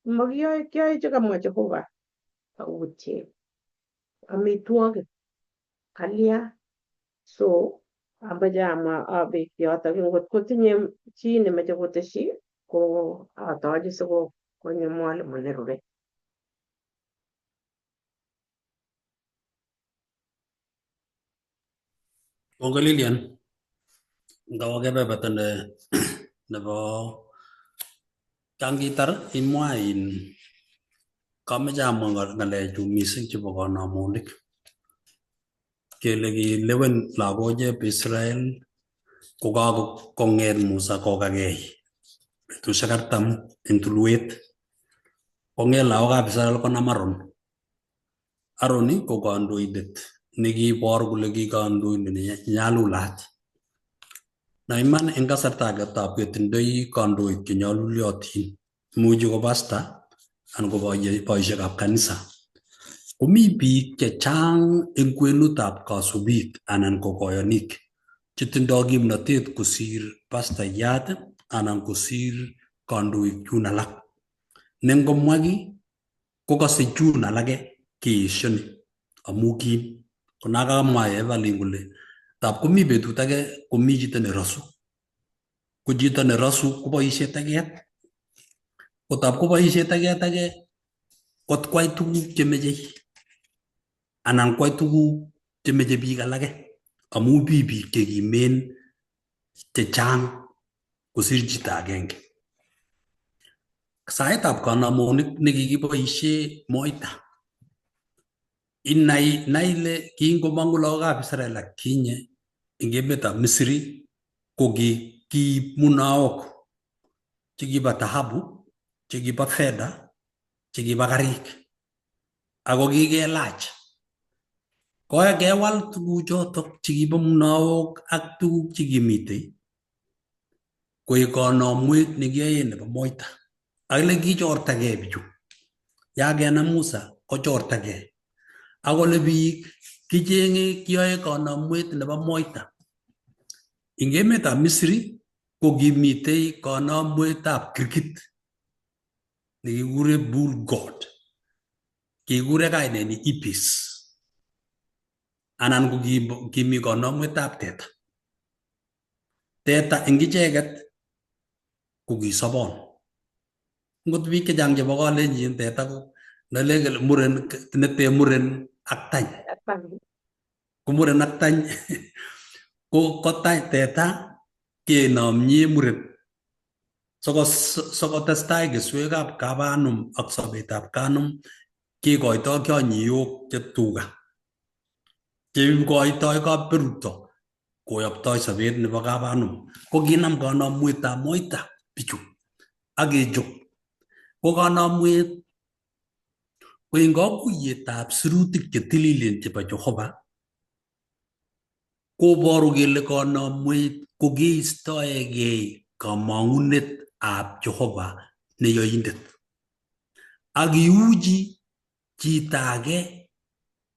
Speaker 2: makiyoe kyoe chekamwa Jehova kautie amitwogik kalya. So amache amwa abek yotok, ngot kotinye chi nemeche koteshi ko atochi konyo mwalimu nerube.
Speaker 3: Kongoi Lilian, ngawa kebeberta nebo kangitar imwa kameche amwa ngalechu mising chebo kanamonik kele kilewen lagochep Israel kokakong'et Musa kokagei betusiek 40 eng tulwet. Kong'et lagokab Israel konam Aaron ko kandoindet nekiibor kole ki kandoindet nenyalulat. Na iman eng kasarta agetab ketindoi kandoik chenyaluliotin, imuchi ko pastor anan ko boisiekab kanisa. Komi biik chechang eng kwenutab kasubik anan ko koyonik chetindoi kimnatet kosir pastoiyat anan kosir kandoik chun alak. Ne ngomwa ki kokase chun alake keeshoni amu kim. Konakamwa Evelyn kole tab komi betut age komi chito nerasu. Ko chito nerasu koboisie teget. Kotab koboisie teget age kot kwai tuguk chemeche anan kwai tuguk chemeche biik alake amu biik chekimen chechang kosir chito agenge. Saetab kanamonik nekikiboisie moita. Inai ile kingomangu lagokab Israel akinye eng emetab Misri ko kiib munaok chekibo dhahabu, chekibo fedha, chekibo karik ako kikelach. Kewal tuguchotok chekibo munaok ak tuguk chekimitei koek kanamwet nekiyoe nebo moita. Akile kichortagei bichu. Yakenam Musa kochortagei. Akole biik kicheng'e kiyoe kanamwet nebo moita. Eng emetab Misri ko kimitei kanamwetab kirgit nekikure bull god, kikure kaineni Ibis, anan ko kimi kanamwetab teta. Teta eng icheket ko kisobon. Ngot biik chechang chebo kalenjin teta ko nalekele muren nete muren ak tany. Ko muren ak tany ko teta kenamnye muren. Sokotestai keswekab kabanum ak sobetab kanum kekoitoi kionyiok che tuga. Kekoitoi kaberuto koyoptoi sobet nebo kabanum. Ko kinam kanamwetab moita bichu ak kechop. Ko kanamwet ko eng kakuyetab sirutik che tililen chebo Jehova koboru kele kanamwet ko keistoegei kamang'unetab Jehova ne yoindet. Ak iuchi chito age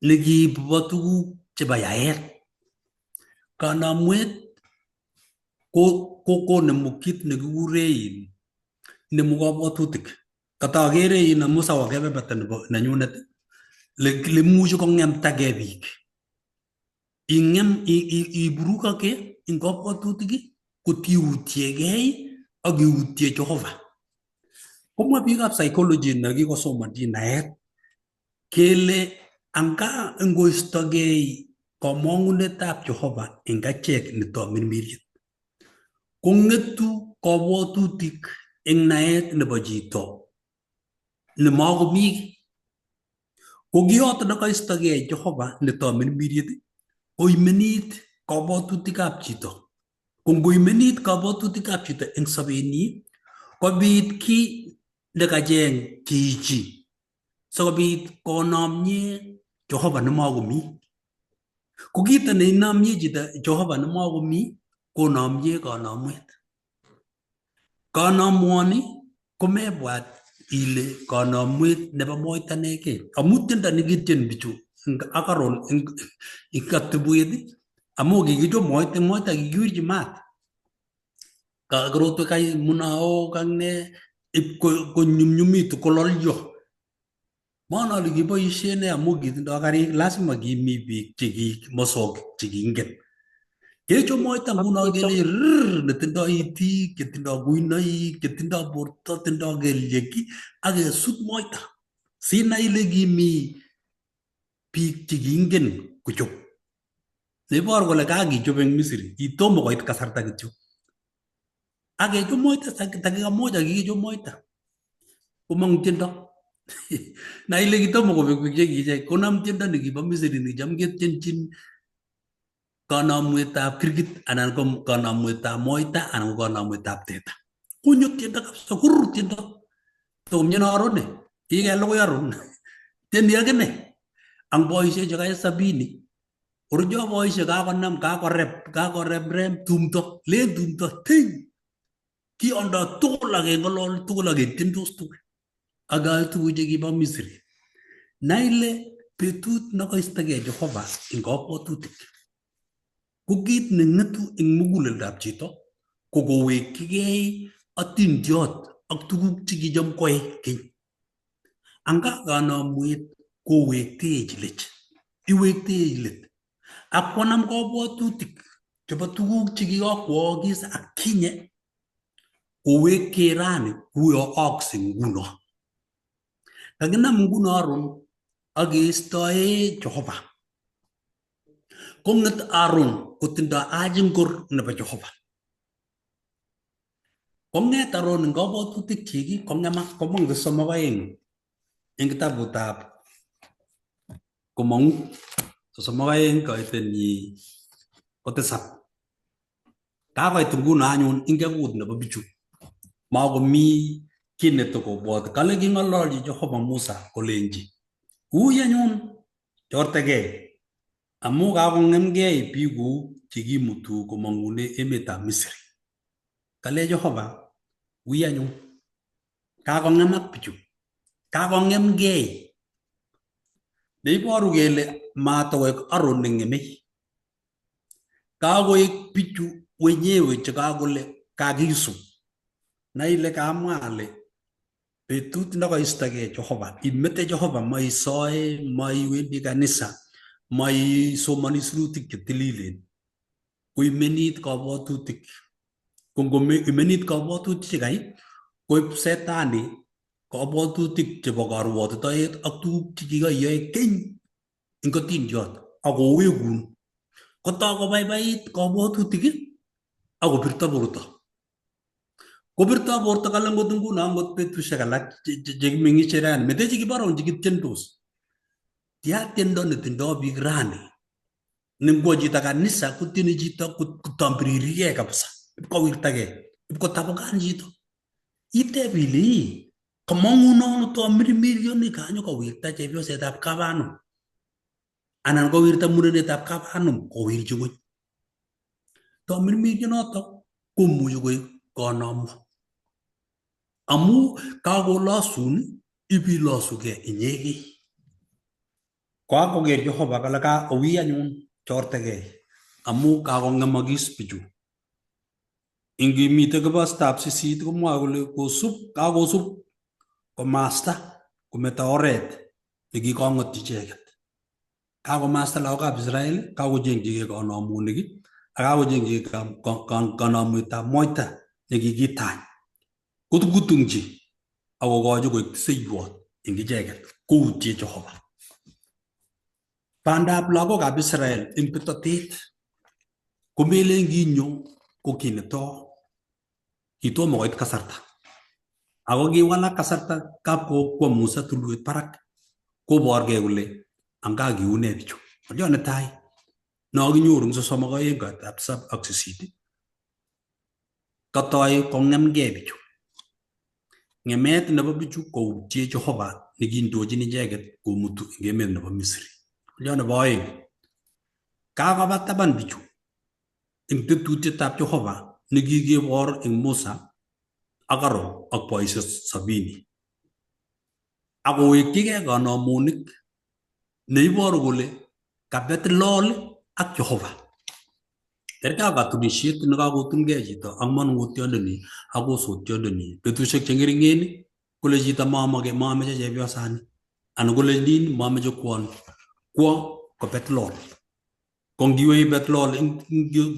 Speaker 3: nekibo tuguk chebo yaet. Kanamwet ko konemu kit nekikure nemu kabwatutik. Katakere amu sawa kebeberta nenyunet limuchi kong'emtagei biik. Iburukake ing kabwatutik kotiutiegei ak iutie Jehova. Komwa biikab psychology nekikosomanchi naet kele anga ngoistogei kamang'unetab Jehova eng achek netomirmiriet kong'etu kabwatutik eng naet nebo chito nemakomi. Ko kiyoto nekaistogei Jehova netomirmiriet koimenit kabwatutikab chito. Ko ngoimenit kabwatutikab chito eng sobenyi, kobit ki nekacheng chichi sikobit konamye Jehova nemakomi. Ko kito neinamye chito Jehova nemakomi konamye kanamwet. Kanamwani komebwat ile kanamwet nebo moita negei. Amu tiendo nekitien bichu ak Aaron ing katebwet, amu kikichop moita kikiwirchi maat. Korotwek kai munaok ak ne ip konyumnyumitu kololyo. Manali kiboisien ne amu kitindoi karik, lazima kimi biik mosok chekingen. Kechop moita nguno kele netindoi itik, chetindoi kuinoik, chetindoi borto, tindoi kelyek ak kesut moita. Sinai ile kimi biik chekingen kochop. Nebor kole kakichop eng Misri, itomo koit kasarta kityo. Ak kechop moita dakika moja kikichop moita. Komong tiendo. Na ile kitomo kobek biik chekichek, konam tiendo nekibo Misri necham ketienchin kanamwetab kirgit anan ko kanamwetab moita anan ko kanamwetab teta. Konyo tiendo kabisa, kurur tiendo. Tomnyeno Aaron, kikelugui Aaron. Tiendi akine. Ang boisiek che kai 70. Orjo boisiek kakonam kakorep rem tumto, len tumto ting. Kiondo tugul ak ngolol tugul ak tiendos tugul. Aga tuguk chekibo Misri. Naile betut nekoistogei Jehova eng kabwatutik. Ko kit neng'etu eng muguleldab chito ko kowekyigei atindiot ak tuguk chekicham koe keny. Anga kanamwet kowektech let. Iwektech let. Ak konam kabwatutik chebo tuguk chekikakwagis ak kinye kowekye rani kuyo akse nguno. Kakinam nguno Aaron ak keistoe Jehova. Kong'et Aaron kotindoi ajingor nebo Jehova. Kong'et Aaron eng kabwatutik chik kong'emak komong somok aeng eng kitabutab Komong'u. Somok aeng kaitenyi kotisap. Kakoit nguno anyun ing kekut nebo bichu. Makomi ki netokobwoti. Kale king'ololji Jehova Musa kolenji, uy anyun chortegei amu kakong'emgei biku chekimutu komong'une emetab Misri. Kale Jehova, uy anyun kakong'emak bichu, kakong'emgei. Neiboru kele matowek Aaron neng'emei. Kakoek bichu wenyewe chekakole kakisub. Na ile kamwa ale betut nekoistogei Jehova, imete Jehova, maisoe, maiwendi kanisa, maisomani sirutik chetililen, koimenit kabwatutik. Ko ngoimenit kabwatutik chekai, koib setani kabwatutik chebo karwotitoet ak tuguk chekikayoe keny ing atindiot akowekun. Kotoi kobaibait kabwatutik akobirto borto. Kobirto borto kale ngot nguno ngot betusiek alak chekimeng'ishe rani. Mete chekibaron chekitiendos. Tia tiendo netindoi biik rani. Nengwo chito kanisa kotieni chito kotambiririgei kabisa. Ipkowirtagei. Ipkotabukan chito. Iteb ile kamang'uno tamirmirioni kanyo kowirta chepyosetab kabanum. Anan kowirta murenetab kabanum kowirchi koi. Tamirmirionotok komuchi koek kanamwa. Amu kakolosun ibilosugei inyegei. Kakoker Jehova kole uy anyun chortegei amu kakong'emakis bichu. Ingimite kibastab 8 komwae kole kakosub komasta kometo oret nekikong'ot icheket. Kakomasta lagokab Israel, kakochengchigei kanamunik ak kakochengchigei kanamwetab moita nekikitany. Kotungchi akokochi koek tiseiwot eng icheket koutie Jehova. Bandab lagokab Israel eng betotet komelen kinyo ko ki netoo. Kitomo koit kasarta. Ako kiwalak kasarta kapkokwo Musa tulwet barak koborgei kole anga kiune bichu. Olio netai nakinyoru eng 32 katab 7 ak 8 katoi kongemgei bichu. Ngemet nebo bichu koutye Jehova nekindochin icheket komutu eng emet nebo Misri. Olyo nebo oeng, kakoba taban bichu eng tetutietab Jehova nekikebor eng Musa ak Aaron ak boisiek 70. Akowekchigei kanamonik neiboru kole kabet lol ak Jehova. Terkei katunisiet nekakotungei chito ak manung'otiondeni ak osotiondeni betusiek cheng'ering'en kole chito mameche chepyosani anan kole lin mameche kwony kwo kobet lol. Ko ngiwe ibet lol eng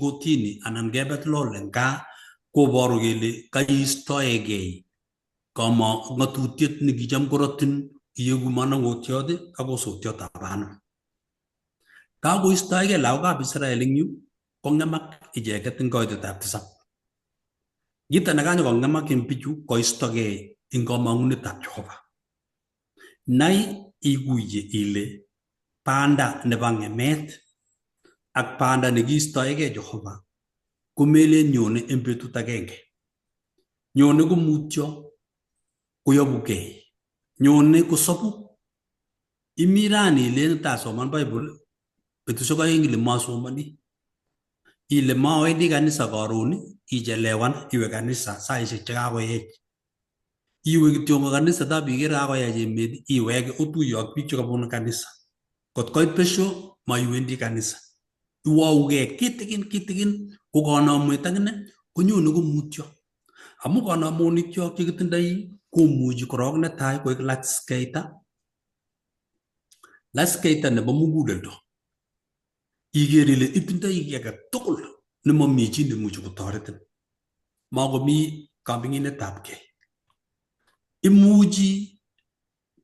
Speaker 3: kotini anan kebet lol eng gaa koboru kele kaistoegei ng'atutiet nekicham korotin iegu manung'otiot ak osotiotab banum. Kakoistoegei lagokab Israel eng yu kong'emak icheket eng koitetab 7. Kito nekanyokong'emak eng bichu koistogei eng kamang'unetab Jehova. Nai iguiye ile banda nebo ng'emet ak banda nekiistoegei Jehova komelen nyone eng betut agenge. Nyone komutyo koyobugei. Nyone kosobu. Imi rani ilen tasoman Bible betusiek 2 ile masomani. Ile mawendi kanisa karon ichelewan iwe kanisa saisiek chekakoech. Iwe kityo kanisa tabikere kakoech emet iwege otuye ak biik chekabunu kanisa. Kot koit besho maiwendi kanisa. Iwaugei kitigin ko kanamwet akine konyone komutyo. Amu kanamonikyo chekitindoi komuchi korok netai koek laskeita nebo muguleldo. Iker ile itindoi kiy age tugul nemami chi nemuchi kotoretin. Makomi kaming'inetabgei. Imuchi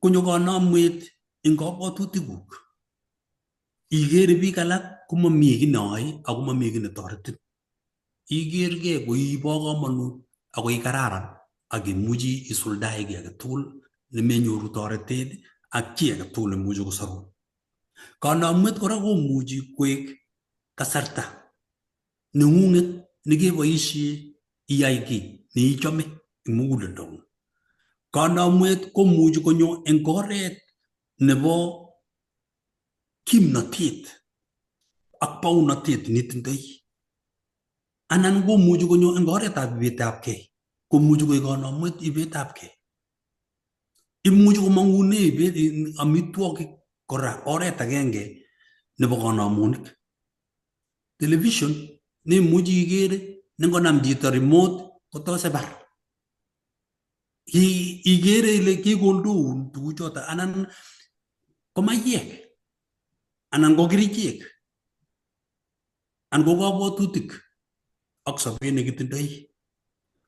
Speaker 3: konyo kanamwet eng kabwatutikuk. Ikere biik alak komami kiy neyoe ako mami kiy netoretin. Ikergei ko ibo kamanut ako ikararan ak imuchi isuldae kiy age tugul nemenyoru toretet ak chi age tugul nemuchi kosorun. Kanamwet kora komuchi koek kasarta neng'ung'et nekeboisie iyai kiy neichome eng muguleldong'ung. Kanamwet komuchi konyo eng oret nebo kimnatet ak baunatet netindoi. Anan komuchi konyo eng oretab ibetabgei. Komuchi koek kanamwet ibetabgei. Imuchi komang'une amitwogik kora oret agenge nebo kanamonik. Television nemuchi ikere nengonam chito remote kotose bar. Ikere ile kikoldoun tuguchoto anan ko maiyek anan ko kerichek anan ko kabwatutik ak sobet nekitindoi.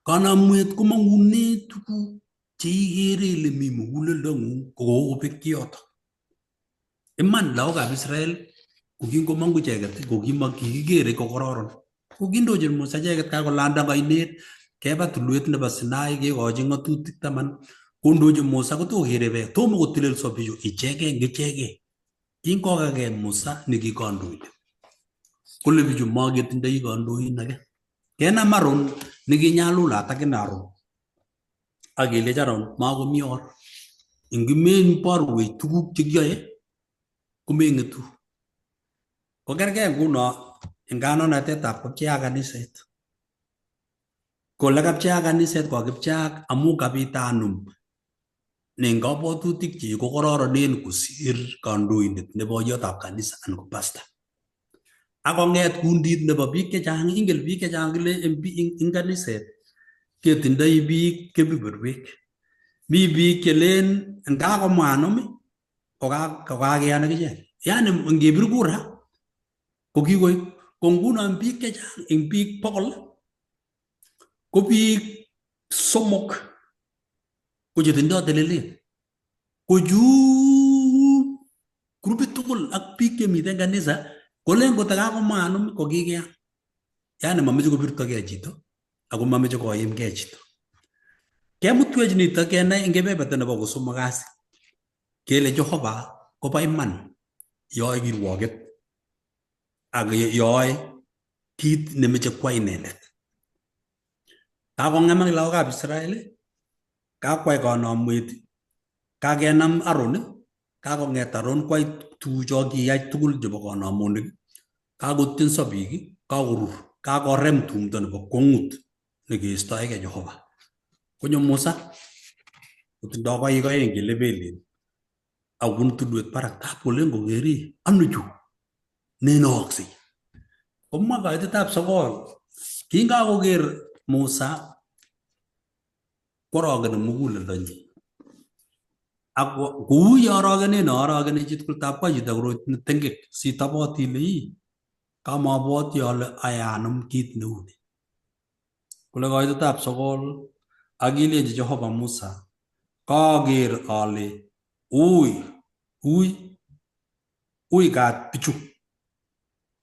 Speaker 3: Kanamwet komang'une tuguk cheikere ile mi muguleldong'ung kokobek kiyoto. Iman lagokab Israel kokingomong'u icheket kokikere kokororon. Kokindochin Musa icheket kakolanda oinet keba tulwet nebo Sinai kekochi ng'atutik 10 kondochin Musa kotokokere beek tomo kotelelso bichu ichegei eng ichegei. Kingokagei Musa nekikandoindet. Kole bichu maketindoi kandoin age. Kenam Aaron nekinyalulat akine Aaron akelechi Aaron makomi or. Ingimenborwech tuguk chekiyoe komeng'etu. Kokergei nguno eng kandoinatetab kapchei ak kaniset. Kole kapchei ak kaniset kokakipcheak amu kabit anum ne eng kabwatutik chik ko kororonen kosir kandoindet nebo yotab kanisa anan ko pastor. Akong'et kundit nebo biik chechang, ingel biik chechang kile eng kaniset ketindoi biik kebeberwek. Mi biik chelen ngakomwa anom kokakeyan akichek. Yani ngebir kura ko kikoik ko nguno biik chechang eng biik 100 ko biik 3 ko chetindoi telelet. Ko juu grupit tugul ak biik chemiten kanisa kolen kotakakomwa anom ko kikeyan. Yani mameche kobirtogei chito ako mameche koimgei chito. Kemutwech nito kenai eng kebeberta nebo kosomok kasi kele Jehova kobo iman yoe kirwoget ak yoe kit nemeche kwai inendet. Kakong'em ak lagokab Israel, kakwai kanamwet, kakenam Aaron, kakong'et Aaron kwai tugucho kiyai tugul chebo kanamonik, kakotyenso biik, kakorur, kakorem tumdo nebo kwong'ut nekeistoegei Jehova. Konyo Musa kotindoi koik oeng chelebelen akobun tulwet barak, kakolen kokeri ano chu nenooksei. Komwa kaitetab sokol, kingakoker Musa kworogeni muguleldonyi. Ak kou ye arogeni chitugul tapwa chito korot netengek sitoboti ile kamabwoti ale ayanum kit neu ni. Kole kaitetab sokol akilenji Jehova Musa, kaker ale ui kat bichu.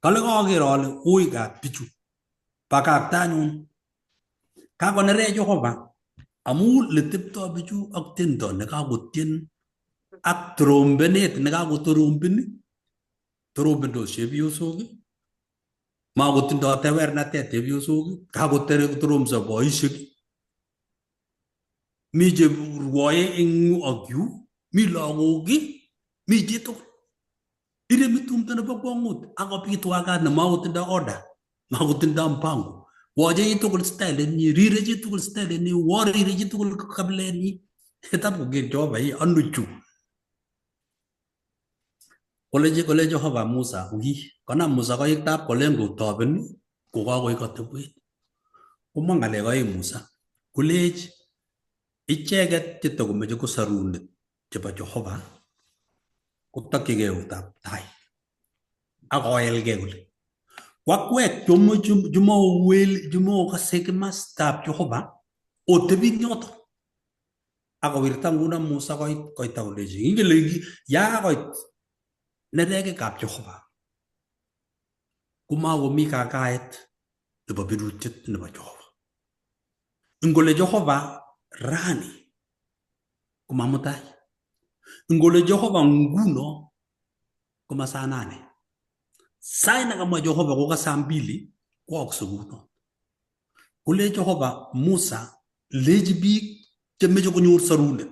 Speaker 3: Kale kaker ale ui kat bichu. Bakakta anyun. Kakonere Jehova amu leteptoi bichu ak tiendo nekakotien ak trombenet nekakotoromben, torombendos chepyosok, makotindoi tewernatet chepyosok, kakotoromso boisiek, mi cherwoe eng yu ak yu, mi lagok, mi chitugul. Iremi tumdo nebo kwong'ut akobit wakat nemakotindoi order, makotindoi mpango. Woche chitugul stylenyi, rire chitugul stylenyi, warire chitugul kabilenyi. Tap koker Jehova ano chu. Kole Jehova Musa, konam Musa koik tap kolen kotoben kokakoik katebwet. Komwa ng'alek oeng Musa, kolech icheket chetakomeche ko sarunet chebo Jehova kotokyigei eutab tai akoelgei kole wakwek chumokase kimastab Jehova otebi nyoto akowirta nguno Musa koita kolechi ingele yakoit neregekab Jehova komakomi kakaet nebo birutiet nebo Jehova. Ingole Jehova rani komamutai. Ingole Jehova nguno koma saa 8. Sai nakamwa Jehova koka saa 2 koaksei kuno. Kole Jehova Musa lechi biik chemeche konyor sarunet.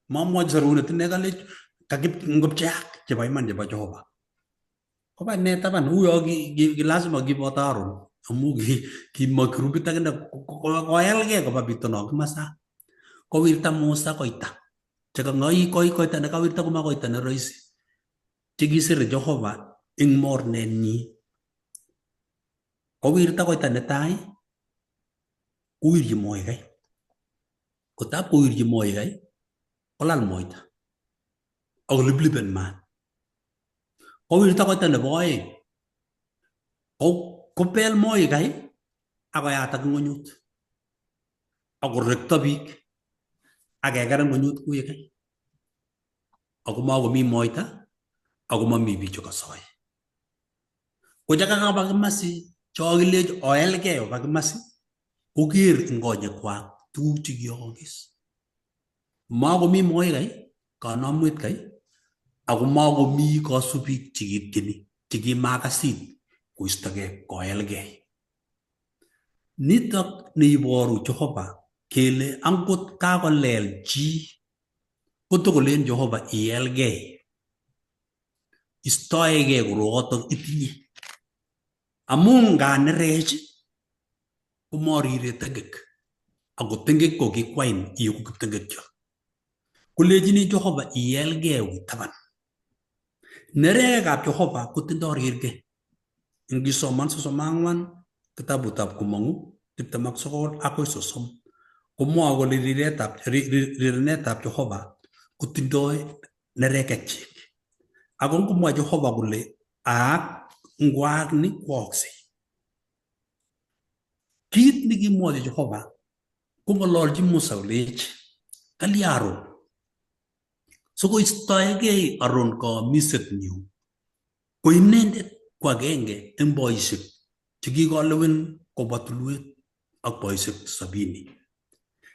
Speaker 3: Mamwochi sarunet ine kalech kakipcheak chebo iman chebo Jehova. Koba ine taban uyo lazima kiboto Aaron amu kimwa kirubit akine koelgei koba bitono kimasa. Kowirta Musa koita. Chekang'oi koita nekawirta koma koita ne rahisi. Chekisire Jehova ing mornenyi. Kowirta koita netai kowirchi moikai. Kotab kowirchi moikai kolal moita akoliplipen maat. Kowirta koita nebo oeng kopel moikai akoyatak ng'onyut akorekto biik akekeren ng'onyut kuikai ako makomi moita ako mami biik chekasoi. Kochakakaba kimasi chokilech oelgei oba kimasi koker ing konyekwak tuguk chekiyookis. Makomi moikai kanamwet kai ako makomi kasubik chekityeni chekimakasit koistogei koelgei. Nitok neiboru Jehova kele angot kakolel chi kotokolen Jehova ielgei. Istoegei korokotok itinye. Amu nganerech komarire tengek. Ako tengek ko kikwain iyoku kiptengekyo. Kolechini Jehova ielgei wi taban. Neregekab Jehova kotindoi rirgei. Ingisoman 34 kitabutab Komong'u 29 akoi 30 komwoe kole rirenetab Jehova kotindoi neregekchik. Ako ngomwa Jehova kole aak ngwaak ni kwooksei. Kit nekimwochi Jehova kong'ololchi Musa kolech kalya Aaron sikoistoegei Aaron kaamiset nyu ko inendet ko agenge eng boisiek chekikolewen kobwa tulwet ak boisiek 70.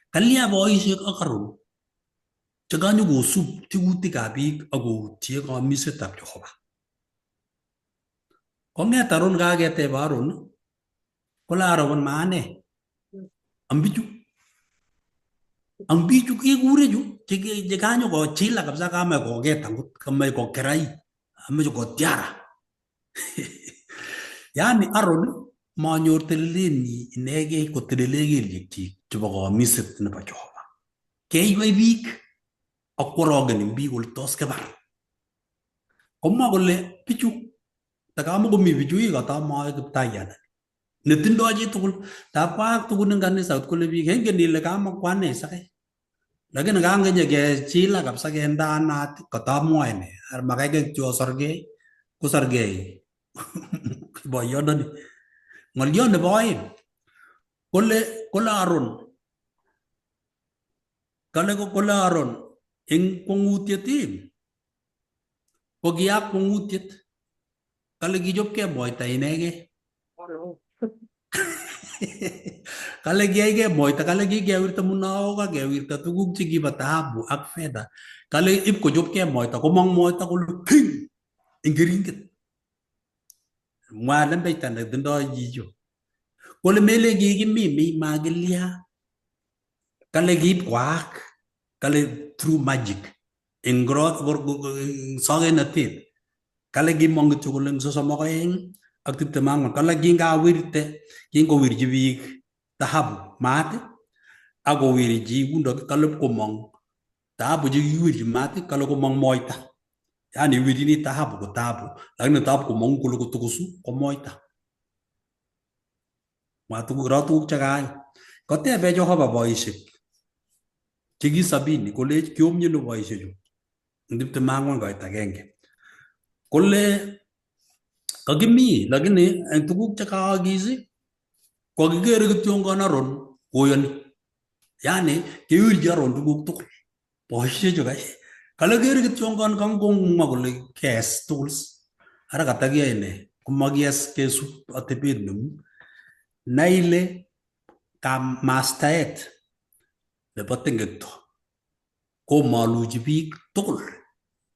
Speaker 3: Kalya boisiek ak Aaron chekanyokosub tekutikab biik ak koutie kaamisetab Jehova. Konget Aron kaketeb Aron kole arobon maane ambiju ang biju kekure ju chekanyo ko chila kabisa kame koket angot kame ko kerai ame ko tiara yani Aron manyor teleleni inegei ko telele kelyek chik chebo komiset nebo Jehova keiwei biik ak kworogenin biik kole tos kebar komwa kole bichu takamakomi bichu katamae Kiptayat netindoi chi tugul tapwak tugul eng kanisa kole biik hengen ile kamakwane sakai lakini kangenye kechila kabisa kendaanat katamwae ne makai kechosorgei kosorgei boyondoni ng'olyo nebo oeng kole Aron eng kwong'utiet ko kiyak kwong'utiet kale kichopkei moita inegei kale kiyaigei moita kale kikewirta munaok ak kewirta tuguk chekibo dhahabu ak fedha kale ip kochopkei moita komong moita kole king eng keringet mwa lembeita netindoi chicho kole mele kikimimi makilya kale kiip kwaak kale through magic eng sokenatet kale kimong kityo kole eng 32 ak 24 kale kingowirchi biik dhahabu maat akowirchi kundok kale komong dhahabu chekikiwirchi maat kale komong moita yani wirchini dhahabu ko dhahabu lakini dhahabu komong kole kotokosu ko moita tuguk chekaai kotebe Jehova boisiek cheki 70 kolech kiomnyeno boisiechu 24:1 kole kakimi lakini eng tuguk chekaakis kokikere kityongon Aron koyoni yani kewirchi Aron tuguk tugul boisiechu kai kale kere kityongon kangomwa kole kes tugul ara katakiyae ne komakiyes kesup atebet nemu naile kamastaet nebo tengekto komaluchi biik tugul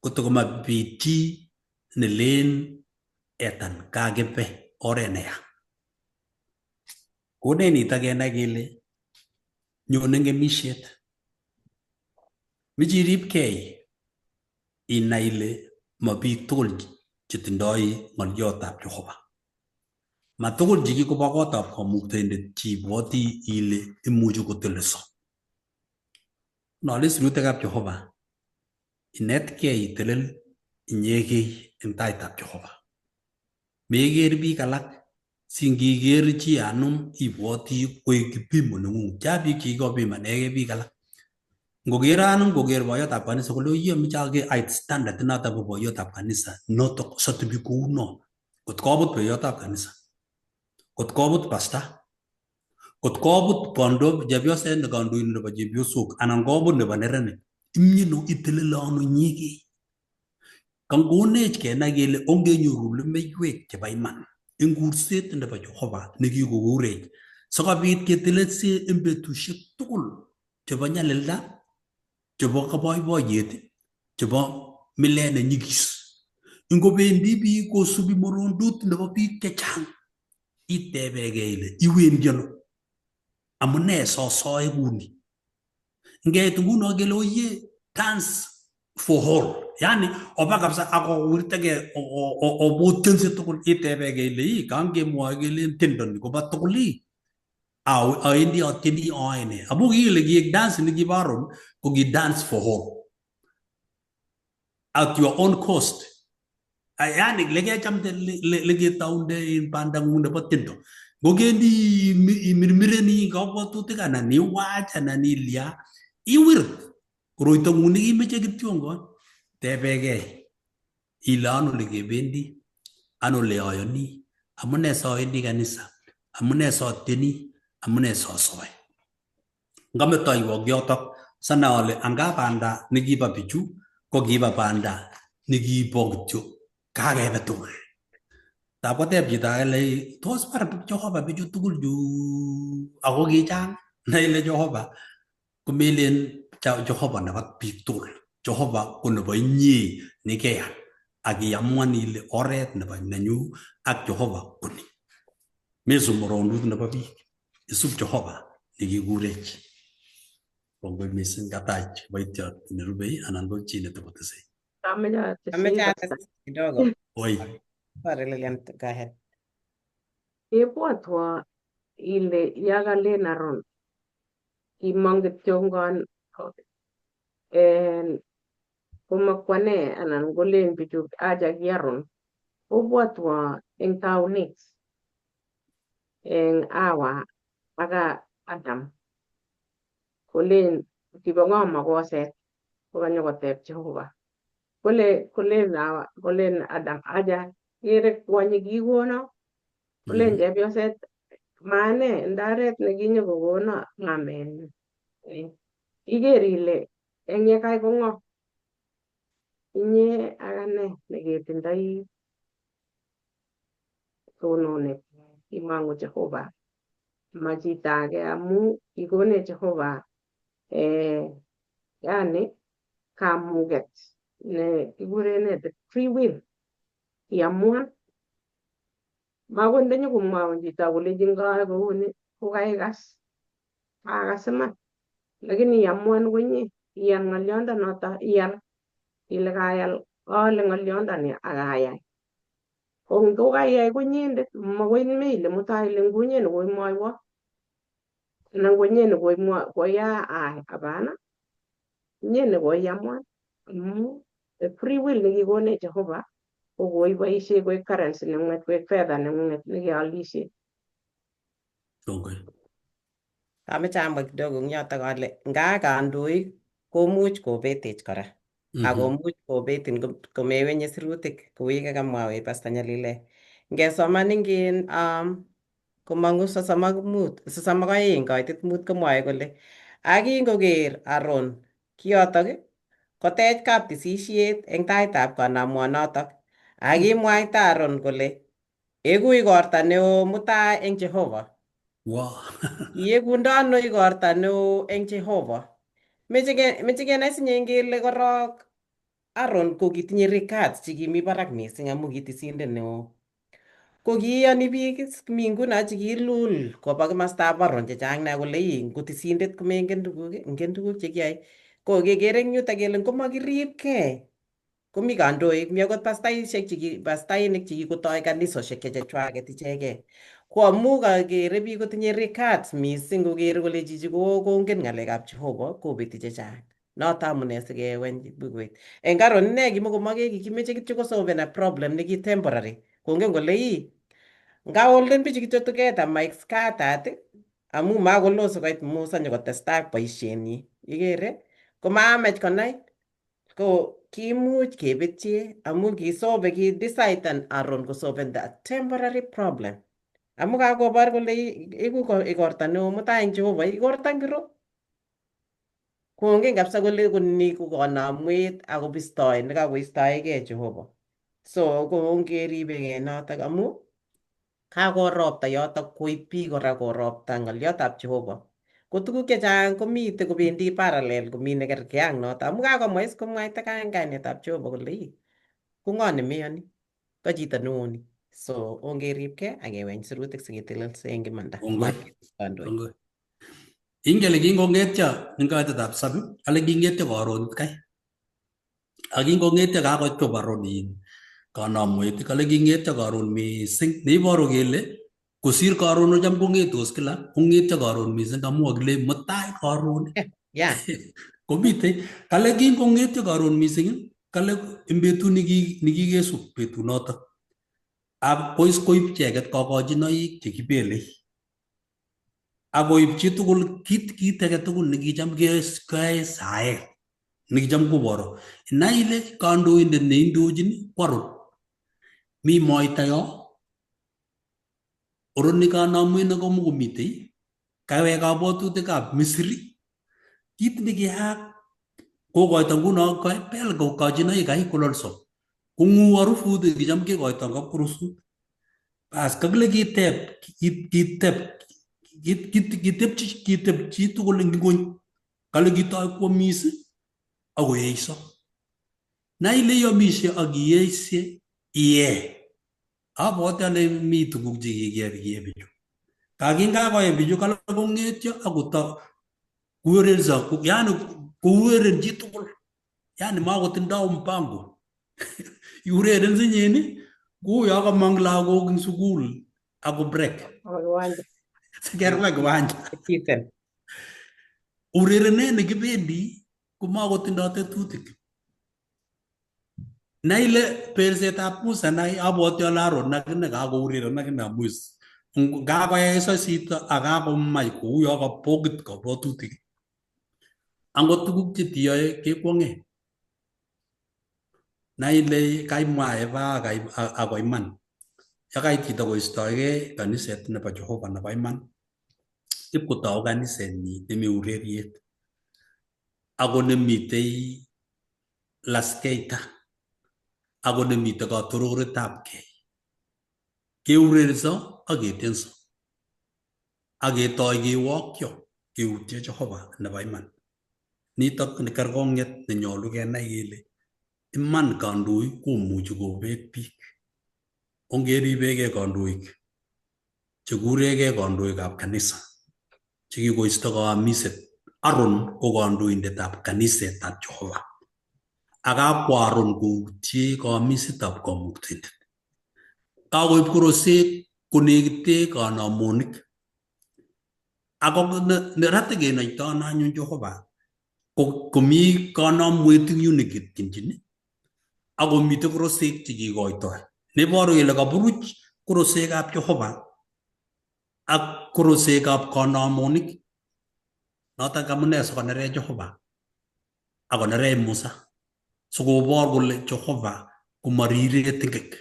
Speaker 3: kotokomabit chi nelen etan kakibe oret neya konenit akenai kele nyone ng'emisiet michiripkei inai ile mabiik tugul chetindoi ng'oliotab Jehova matugul chekikobo kotab kamuktaindet chibwoti ile imuchi koteleso nole sirutikab Jehova inetkei itelel inyegei eng taitab Jehova meker biik alak singiker chi anum ibwoti koek kipimo neng'ung cha biik chekikopimanegei biik alak ngoker anum koker boyotab kanisa kole oyie ameche ake ait standard noto bo boyotab kanisa notok sotebi kouno kot kobut boyotab kanisa kot kobut pasta kot kobut chepyoset ne kandoindet nebo chepyosok anan kobut nebo neranik imyeno itelele ano inyegei kangonech kenai kele ongenyoru lemeiwek chebo iman eng kurset nebo Jehova nekikokurech sikobit ketelelsie eng betusiek tugul chebo nyalilda chebo kaboiboiyet chebo milet nenyigis ngobendi biik kosubi morondut nebo biik chechang itebegei ile iwendi ano amune sosoe kuni ngeit nguno kele oye dance for all yani oba kabisa akowirtege obutyensi tugul itebegei ile kangemwoe kele tendoni koba tugul awendi atyeni aene amu kile kiek dance nekibo Aron ko ki dance for all at your own cost yani lekechamde leketaunde bandang'ung nebo tiendo ngokendi imirmireni kabwatutik anan iwach anan ilya iwirt koroito ng'ung nekimeche kityongon tebegei ile ano lekebendi ano leayoni amune sawendi kanisa amune satyeni amune sosoe ngametaiwok yotok sanai ale anga banda nekiba bichu ko kiba banda nekibo kityo kakebe tugul tapkoteb chito ake tos bar Jehova bichu tugul chu ako kichang naile Jehova komelen Jehova nebo biik tugul Jehova ko nebo inye nikeyan ak iamuan ile oret nebo nenyu ak Jehova koni. Mesu morondut nebo biik. Isub Jehova nekigurech. Kongoi mising katach boitiot nerubei anan ko chi netobotesei.
Speaker 2: Ameche atesyi
Speaker 1: Ameche
Speaker 2: Pastor.
Speaker 1: ates kidogo.
Speaker 3: Oi.
Speaker 1: Sorry, Lilian, go ahead.
Speaker 2: Ibwotwo ile yakalen Aaron kimong kityongon komakwane anan kolen bichu acha ki Aaron. Obwotwo eng taunet eng Hawa aka Adam kolen kibo ng'o makoset kokanyokoteb Jehova. Kolen Adam aja kere kwonyi kikono kolen chepyoset mane ndaret nekinyokokono ng'amenyu. Iker ile eng yekai ko ng'o inye ak ane neketindoi tononet imang'u Jehova ma chito age amu kikonech Jehova yani kamuget ne kikure the free will iamuan makoi ndenyokomwaun chito kolechin kae kouni kokaikas akas iman lakini iamuan konye iyan ng'oliondonoto iyal ile kayal ale ng'oliondoni akayai ko ngokaiyai konyendet makoi meile mutai ile ngunye nekoimwoiwo anan konye nekoya ai hapana nye nekoiamuan amu the free will nekikonech Jehova ko koiboisie koek currency neng'ung'et koek fedha neng'ung'et nekealishe.
Speaker 1: Ameche amwa kidogo eng yotok ale nga kandoik komuch kobetech kora. Akomuch kobetin komewenye sirutik kou yekamwa Pastor Nyalile. Ngesoman ing komang'u 32 kaitit 5 komwae kole akingoker Aaron kiyotok kotech kaptisisiet eng taitab kanamwonotok. Akimwaita Aaron kole eku igorta neo mutai eng Jehova.
Speaker 3: Wow.
Speaker 1: Yekundano igorta neo eng Jehova. Meche kenai sinye kele korok Aaron ko kitinye records chekimi barak mising amu kitisindet neo. Ko kiyoni biik mi nguno chekilul koba kimostab Aaron chechang nea kole ngotisindet komengen tuguk chekiyoe. Ko keker eng yutok kele ngomakiribkei komi kandoik, mi akot pastainik chekikotoi kanisosiek chechwaket ichegei. Ko amu kakere biik kotinye records mising kokere kole chichi kongen ng'alekab Jehova kobeti chechang. Noto amune sikeweny bukuit. Eng Aaron ine kimakomoke kikimeche kityo kosolven a problem neki temporary. Kongen kole ngaolden bichu kityo together maek scattered amu makolo sikoit Musa nyokotestai ak boisienyi. Ikere? Komamach konai ko kimuch kebetye amu kideciden Aaron kosolven that temporary problem. Amu kakobor kole iku igorta neo mutai eng Jehova, igorta ngiro? Kongen kabisa kole koni ko kanamwet ako bistoi nekakoistoegei Jehova. So kongeribegei notok amu kakoropta yotok koib biik kora koropta ng'oliotab Jehova. Ko tuguk chechang komite kobendi parallel komi nekerkei ak notok. Amu kakomwa is komwaita kainetab Jehova kole ko ng'o nemeyoni? Ko chito neo ni. So ongeribkei akeweny sirutik siketelelse eng imanda.
Speaker 3: Kongoi. Ingele kingong'etyo eng kainetab Sabi, ale king'etyo karon kai. Akingong'etyo kakoit ko Aaron kanamwet, kale king'etyo karon mising. Neiboru kele kosir karon ocham kong'etos kila, kong'etyo karon mising amu kakile mutai karon.
Speaker 1: Yeah.
Speaker 3: Komite, kale kingong'etyo karon mising, kale eng betut nikikesu betunotok. Ak koib icheket kakochinoik chekibelei. Akoib chitugul kit age tugul nekicham keyoe saet nekicham koboro. Nai ile kandoindet neindochin ko Aaron. Mi moita yo. Aaron kanamwet nekomokomitei. Kawek kabwatutikab Misri. Kit nekiyaak kokoito nguno bel kokochinoik ai kololso. Kong'u harufut kicham kekoito kapkurusut. Bas kakile kiteb chitugul eng ng'ony. Kale kitoi kwomis akoyeiso. Na ile yomishe ak iyeisye iye. Abwoti ale mi tuguk chekikiye bichu. Kakingakoye bichu kala kongetyo akoto kuurerso, yani kuureren chitugul. Yani makotindoi mpango. Iureren sinyini, kou yo kamong lagok eng sukul ako break.
Speaker 2: Kiwanja.
Speaker 3: Sikerwa kiwanja.
Speaker 1: Kiten.
Speaker 3: Urerenet nekibendi komakotindoi tetutik. Na ile bersetab Musa na abwoti ale Aaron akine kakoureren akine amu kakoyai sosito ak kakomach kou yo kapokit kabwatutik. Angot tuguk chetiyoe kekwong'e. Na ile kaimwa Eva ako iman. Yakait chito koistoegei kaniset nebo Jehova nebo iman, ipkotou kanisenyi nemi ureriet. Ako nemitei laskeita. Ako nemitei katororetabkei. Keurerso ak ketyenso. Ak ketoi kewokyo keutye Jehova nebo iman. Nitok ni kerkong'et nenyolu kenai kele iman kandoik komuchi kobet biik. Ongeribegei kandoik chekuregei kandoikab kanisa chekikoisto kaamiset. Aaron ko kandoindetab kanisetab Jehova. Ak kakwo Aaron koutye kaamisetab kamuktindet. Kakoib koroset konekite kanamonik. Ako nerate kenoito anyun Jehova komi kanamwet eng yu neketchinjin. Ako mitei korosek chekikoitoi. Neboru kele kaburuch korosekab Jehova ak korosekab kanamonik. Notok amune sikonere Jehova akonere Musa. Sikobor kole Jehova komarire tengek.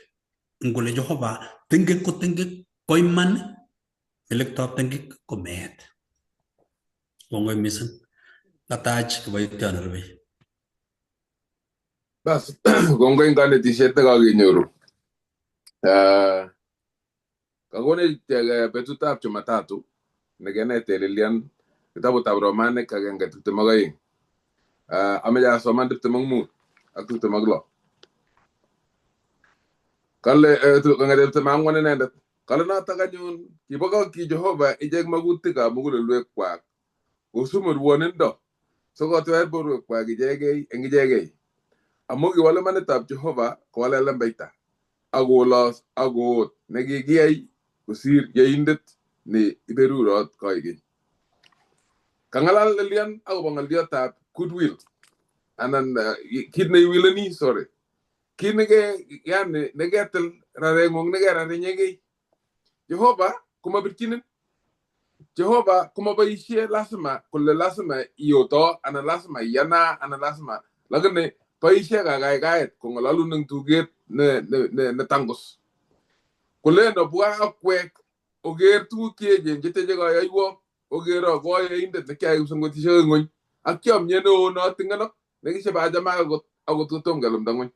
Speaker 3: Ngole Jehova tengek ko tengek ko iman, melektoab tengek ko meet. Kongoi mising. Katach kiboition rubei.
Speaker 4: Bas, kongoi kanetishet nekakenyoru. Kakonech betutab Jumatatu nekenetelian kitabutab Romanik 1:22. Ameche asoman 25 ak 26. Kale kong'ete 24 inendet. Kale notok anyun kibokokyi Jehova ichek magutikab mugulelwekwak kosumur wonindo sikotwech borwekwak ichegei eng ichegei. Amu kiwal imanitab Jehova kowale lembeita akolos akoot nekikiyai kosir yeindet ne iberurot koigeny. Kang'alal Lilian akobo ng'oliotab goodwill anan kit neiwileni, sorry. Kit yani neketil rareng'ung nekerar inyegei. Jehova komabirchinin. Jehova komaboisie lazima kole lazima iyoto anan lazima iyana anan lazima, lakini boisie kakaikaet kong'alalun eng tuget ne tangus. Kole nobwa akwek oker tuguk cheechen cheteche kayoiwok, oker koyoindet nekiayai kipsengwetisiek eng ng'ony ak kiomye neo noting'enok nekishebachama akot kotom kelumda ng'ony.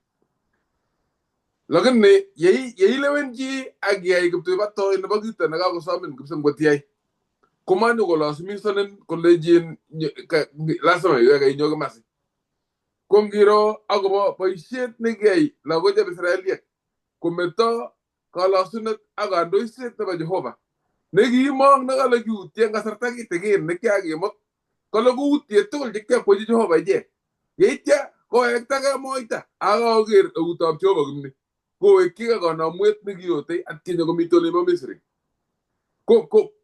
Speaker 4: Lakini yeilewen chi ak iyai kiptubatoi nebo kito nekakosomin kipsengwetiyai komanyo kolosimisonin kolejin lazima iweke inyo kimasi. Ko ngiro akobo boisiet nekiyai lagochab Israeliek kometo kalosunet ak kandoiset nebo Jehova nekiimong nekale kiutye eng kasarta kitikin nekiakimut kale koutye tugul chekiakwechi Jehova ichek. Yeitya kowektage moita akaker eutab Jehova kimni kowekchigei kanamwet nekiyotei atkinye komite olimbo Misri.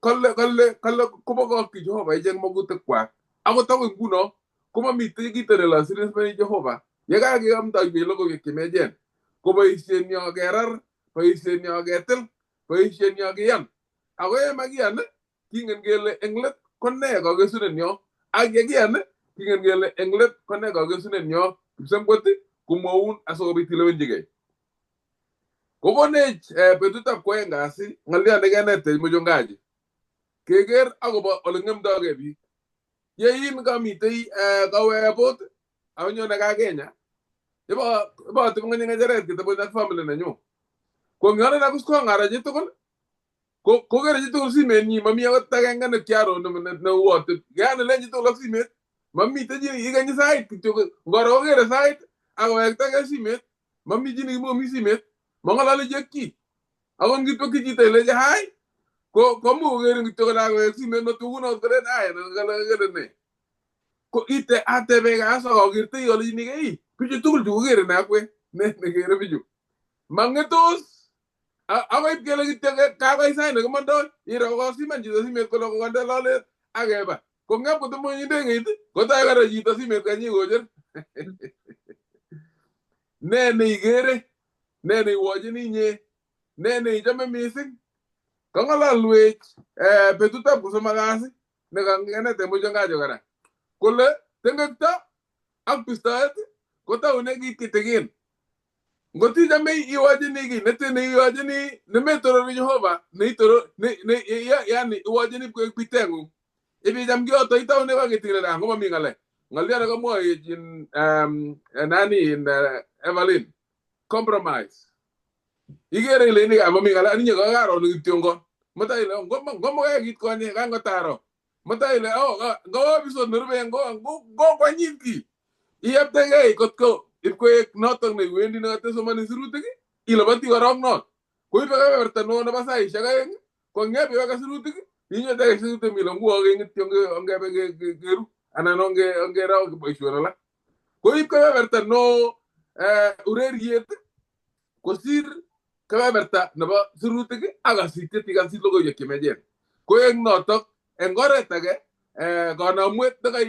Speaker 4: Kale kobokokyi Jehova ichek magutikwak. Akot akoi nguno komamite kito nelosimismeni Jehova yekakeamdaiwech logoiwek chemechen ko boisienyo kerar, boisienyo ketil, boisienyo kiyan. Ako yemakiyan kingen kele eng let kone kakesunenyo ak yekiyan kingen kele eng let kone kakesunenyo kipsengwet komwaun asikobit ilewenjigei. Kokonech betutab kwoeng kasi ng'oliot nekenetech muchungaji keker akobo ole ng'emdogei biik. Yein kamitei kawe bot anyone ka Kenya ibo tibng'ony ng'echeret kitebut ak family nenyu. Ko ng'ole na kusko ng'ara chitugul kokere chitugul simenyi mami akot agenge nekiaro neuotib. Yani len chitugul ak simet mamite chi ikenyi sait kityo ngoro kokere sait awek ta simet mami jini mo mi simet mangala le jekki awon gi tokki ji tay le hay ko mu ngere ngi to la awek simet no tu no gren ay no gala ne ko ite ate be ga so ko girte yo li ni gei piju tugul ju ngere na kwe ne ngere piju mangetos awai gele gi te ka ga sai ne ko do ira ko simet ji simet ko ko ngande lo le ageba ko ngam ko to mo yinde ngi ko ta ga ji to simet ka ni gojer nene igere nene iwojini nye nene ijame missing kangala luech betuta kusoma gasi ne kangene temo jonga jogara kule tengekta ak pistaet kota unegi kitegin ngoti jame iwojini gi netene iwojini ne metoro ni Jehova ne toro ne yani iwojini ko pitengu ibi jam gi oto ita ne wa gitire da ngoma mingale ngali ana ko mo in nani in Evelyn compromise igere le ni amami ngala ni ko garo ni tiongo mata ile ngomo ga git ko ni ga ngotaro mata ile go biso nurbe go kwa nyinki iyapte ga ko ipko ek noto ne wendi na te so mani suruti ki ilo bati warong no ko ibe ga berta no na basa isha ga ko ngebe ga suruti ki inyo te suruti mi lo ngo ga ngi tiongo ngebe geru ana no nge raw ko ishora la ko ipko ga berta no ureriet kosir ka berta na ba suruti aga sitte tiga si logo yake mejen ko en notok en gore tage gona muet daga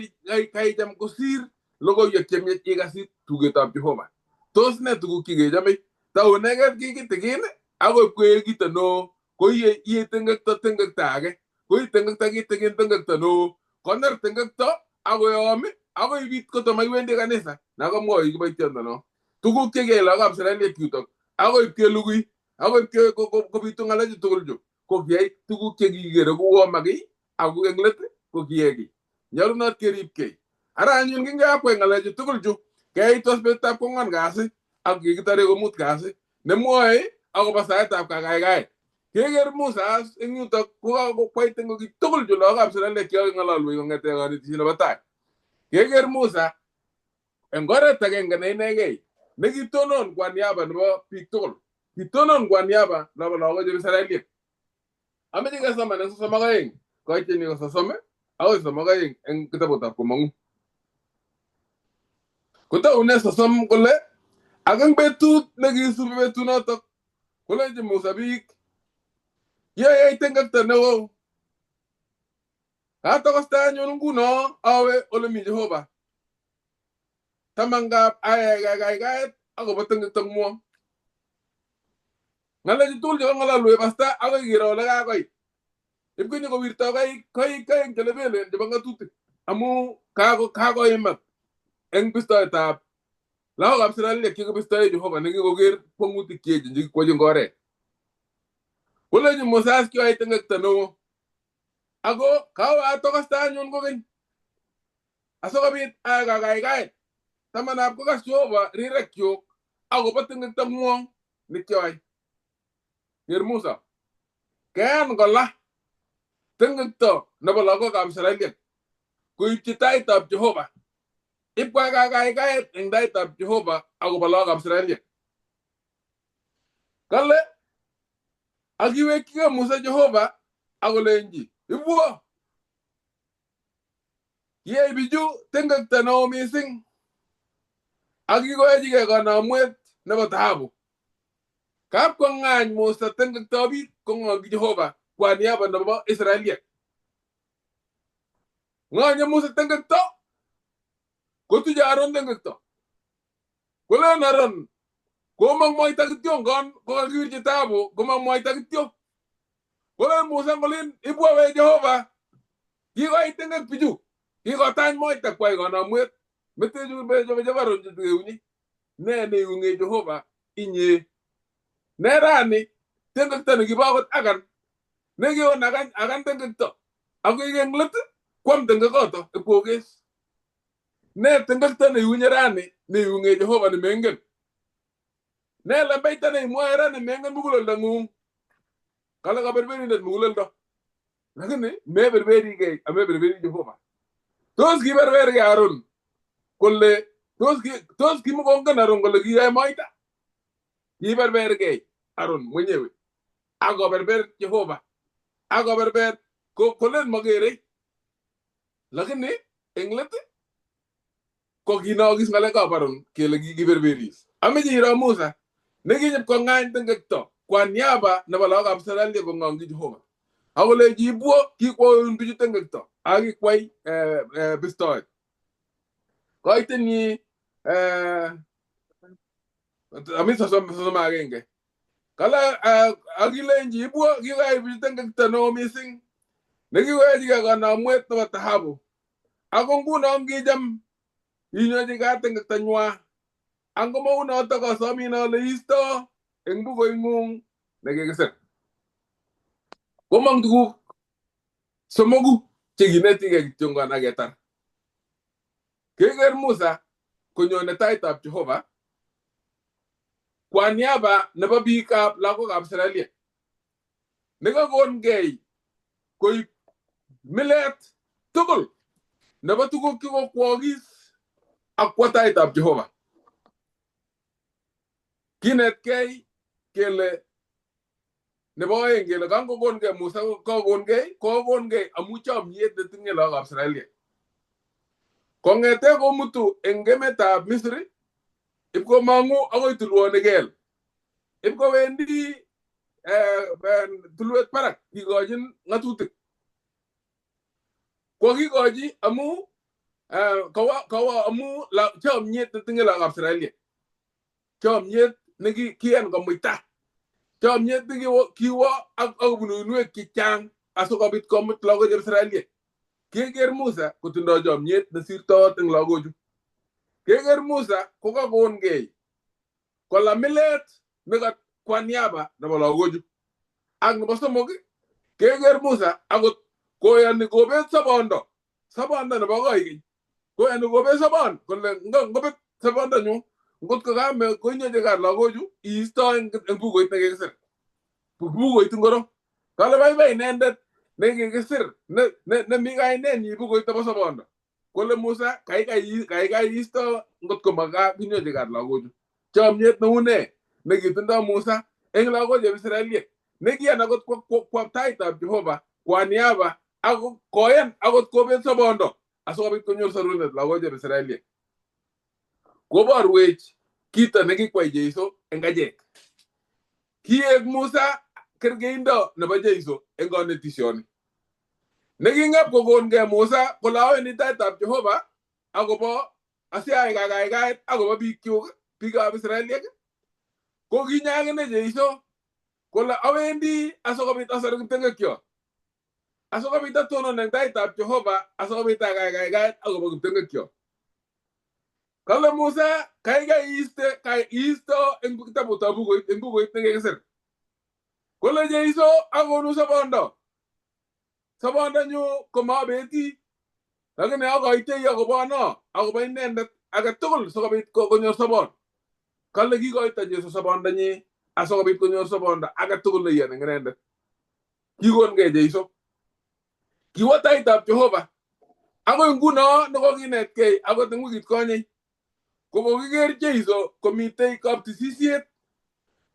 Speaker 4: kai jam kosir logo yake me tiga si tuge ta Jehova tos ne tugu kige jame ta onega kige tegin ago ko gita no ko ye tengak ta ge ko tengak ta gi tegin tengak ta no konar tengak ta ago yomi ago ibit ko to mai wende kanisa na ko mo yi ba tendo no tugu kige la ga sere le kutok ago ke lugui ago ke ko bitu ngala ju tugul ju ko gey tugu ke gi gere ko wo magi ago englet ko giegi nyaru na kerip ke ara nyun ngi nga ko ngala ju tugul ju kay tos be tap ko ngan gasi ak gi tare ko mut gasi ne moy ago basa tap ka gay ke ger musa ngi to ko ko tengo gi tugul ju lo ga sere le ke ngala lu ngate ga ni sino bata ke ger musa engore tage ngane nege negi tonon kwa niaba no pitonon kwa niaba na logo je Israeli ame diga sama na so magayin ko tini ko some aw so magayin en kitabu ta ko mangu ko ta une so som kole agang betu negi su betu no to kole je musabik ye tenga tano ata ko sta nyon nguno awe ole mi Jehova tamanga ay ako batang mo ngala jitul jo ngala luwe basta ako giro laga koy ibko ko wirta koy kelebele de banga tuti amu kago yemat en pisto etap law gam sirale le kigo pisto jo hoba ngi go ger ponguti keje ngi ko ngore wala ni mosas ki ay tangak tano ako kawa to kasta nyon go gen aso kabit ay tamana ko gas yoba rirekyo ako batang tamuang ni kyoy Musa kan gola tengok to na balago kam Israel ko ititai tab Jehova ipwa ga eng dai tab Jehova ako balago kam Israel kale agiwe kiga Musa Jehova ako lenji ibwo ye biju tengok to no missing agi ko ejige gana muet na batabu kap ko ngany Musa tengok to bi ko ngi Jehova kwa niaba na ba Israel nganya Musa tengok to ko tu jaron tengok to ko la naron ko mang moy tagtyo ngon ko ngi ci tabu ko mang moy tagtyo ko la Musa ngolin ibu we Jehova ki ko tengok piju ki ko tan moy ta kwai gana muet mete ju be jo jabaron ju uni ne unge Jehova inye ne rani tengok to ngi ba ko agan ne gi on agan tengok to ako igen lut kwam tengok to ko ges ne tengok to ne unye rani ne unge Jehova ne mengen ne la bayta ne mo era ne mengen mugulol da ngum kala ka berberi ne mugulol do lakini me berberi ge ame berberi Jehova tos gi berberi Aaron kolle tos kimukongen Aron kole kiyoe moita kiberbergei Aron mwenyewe akoberber Jehova akoberber kolen magerei lakini eng let ko kinokis ngalekab Aron kele kiberberis ameche iro Musa nekinyip kong'any tengekto kwa niaba nebo lagokab Israel kong'ong'chi Jehova akole kibwo kikwoun bichu tengekto akikwai bistoet koitenyi amit sosom agenge kala akilenji ibwo kikoyai bichu tengekto neo mising nekiwechigei kanamwet nebo dhahabu ako nguno ngicham inyochi kat tengekto nywa angomaunotok asomin ale isto eng bukuing'ung nekikisir komong tuguk somoku chekinetigei kityongon aketar keker Musa konyone taitab Jehova kwa niaba nebo biikab lagokab Israel nekakongei koib milet tugul nebo tuguk chekokwokis ak kwa taitab Jehova kinetkei kele nebo oeng kele kangokongei Musa kokongei amu chomyet netinye lagokab Israel kong'ete komutu eng emetab Misri ipkomong'u akoi tulwoni Kel ipkowendi tulwet barak kikochin ng'atutik kokikochi amu kawa amu chomyet netinye lagokab Israel chomyet nekiyan komuita chomyet nekiwo ak bunuinwek chechang asikobit komut lagokab Israel keker Musa kotindoi chomyet nesirtoi eng lagochu keker Musa kokakongei kola milet kwa niaba nebo lagochu ak nebo somok keker Musa akot koyani kobet sobondo nebo koikeny koyani kobet sobon kole ngobet sobondanyu ngot ko kame konyoche kat lagochu iisto eng bukuit nekikisir bukuit ngoro kale baibai inendet nekikisir nemi kainenyi bukuit nebo sobondo kole Musa kaikai iisto ngot ko maka kinyoche kat lagochu chomyet neune nekitindoi Musa eng lagochab Israel nekiyan akot kwa taitab Jehova kwa niaba ako koyan akot kobet sobondo asikobit konyor sorunet lagochab Israel koborwech kito nekikwai Jeiso eng achek kiek Musa kergeindo nebo Jeiso eng kanetisioni neking'ep kokongei Musa kole awendi taitab Jehova akobo asiayai kakaikaet akobo biikchuk biikab Israel ko kinyakine Jeiso kole awendi asikobit asor kiptengekyot asikobit atonon eng taitab Jehova asikobit akakaikaet akobo kiptengekyot kale Musa kaikai iisto eng kitabutab bukuit eng bukuit nekikisir kole Jeiso akonu sobondonyu komabeti lakini akoitoi akobo inendet age tugul sikobit konyor sobon kale kikoito Jeiso sobondonyi asikobit konyor sobondo age tugul neiyoni eng inendet kikongei Jeiso kiwo taitab Jehova akoi nguno nekokinetkei akot eng wikit konye kokokiker Jeiso komitei kaptisisiet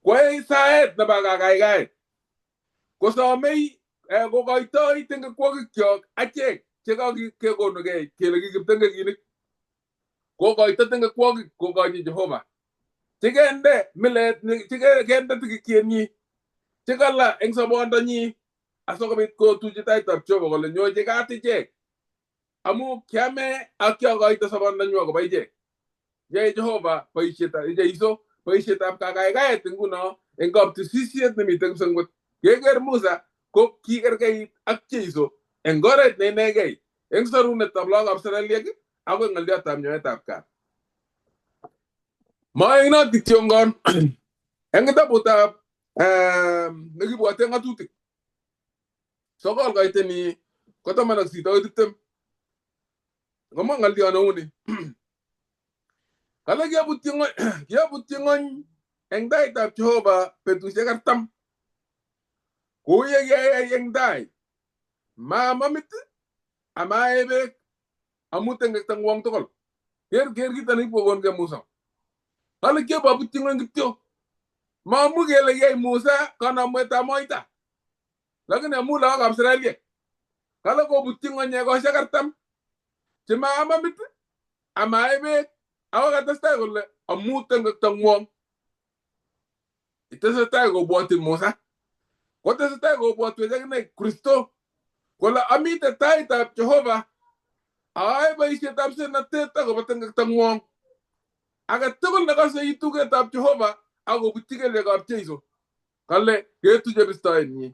Speaker 4: kwae saet nebo kakaikaet kosomei kokoitoi tengekwokikyok achek chekakekonugei kele kikiptengekinik kokoito tengekwokik kokochi Jehova chekende milet chekende tikikyenyi chekala eng sobondonyi asikobit kotuchi taitab Jehova kole nyochi kat ichek amu kiame ak kiokoito sobondonyu akobo ichek yae Jehova Jeiso boisietab kakaikaet nguno eng kaptisisiet nemitei kipsengwet keker Musa ko kikerkeit ak Jeiso eng oret neinegei eng sorunetab lagokab Israel akoi ng'oliotab nyoetab kat maenot kityongon eng kitabutab nekibwote ng'atutik sokol koiteni ko 18 ngomwa ng'olio neuni kale kiabutyi ng'ony eng taitab Jehova betusiek 40 kou ye kiyai eng tai mamamit amae beek amu tengekto ngwong tugul ker kita ni pogon ke Musa kale ke babu tingon gityo mamu gele ye Musa kana mweta moita lakini amula ga Australia kala ko butingon nye go shakartam cima amamit ama ebe awaga tasta golle amutan tangwong itasa go boti Musa ko tasa go boti jagne Kristo kola amita taita Jehova ay ba ishe tapse na teta go batang tangwong aga tugol na kasi ituge tap Jehova ago butige le gap cheiso kalle ke tuje bistai ni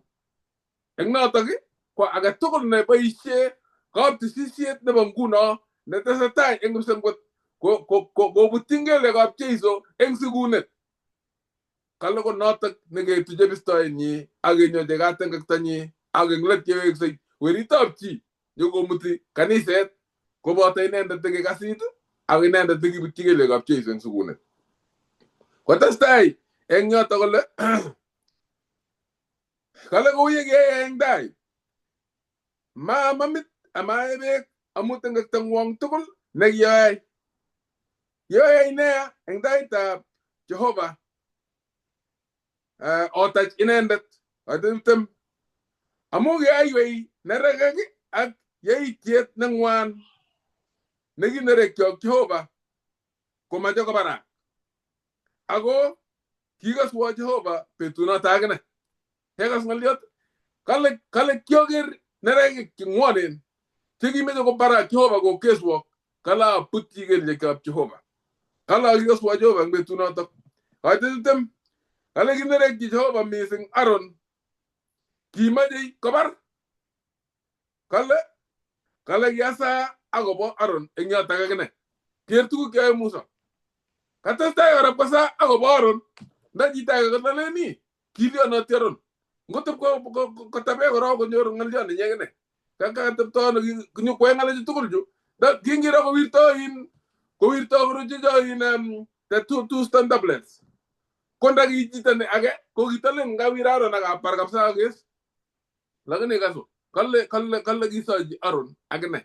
Speaker 4: engna tagi ko aga tugol na ba ishe gap tisisiet na banguna na tasa tai engum sangot ko butige le gap cheiso eng sigunet kalle ko natak nege tuje bistai ni age nyo de gatang tani age nglet ke sai weri tapchi yogo muti kaniset ko bota inenda tege kasitu age nenda tege butige le gap cheiso eng sigunet ko tastai eng nyota gole kala go yege eng dai ma mamit ama ebe amuteng tangwang tukul nag yoy ne eng dai ta Jehova otach inendet adumtem amu yoy naragagi ak yai tiet nangwan nagi narek Jehova ko ma jogo bara ago kigas wa Jehova petuna tagna hegas ngaliot kale kyoger narege ngwonen tigi me ko bara Jehova go keswo kala putti gel je kap Jehova kala kigas wa Jehova petuna to adetem kale ginere Jehova mising Aaron kimade kobar kale yasa agobo Aaron enya tagagne kertu ke Musa kata tay ora pasa agobo Aaron ndaji taga kala ni kilio na teron ngoto ko tabe ko ko nyor ngal jon nyegene kaka to no ñu ko ngal ju tukul ju da gingira ko wirto ko jo in the two stand tablets konda gi jitane age ko gitale nga wiraro na ga par kapsa ges lagane gaso kalle gi saji Aaron agne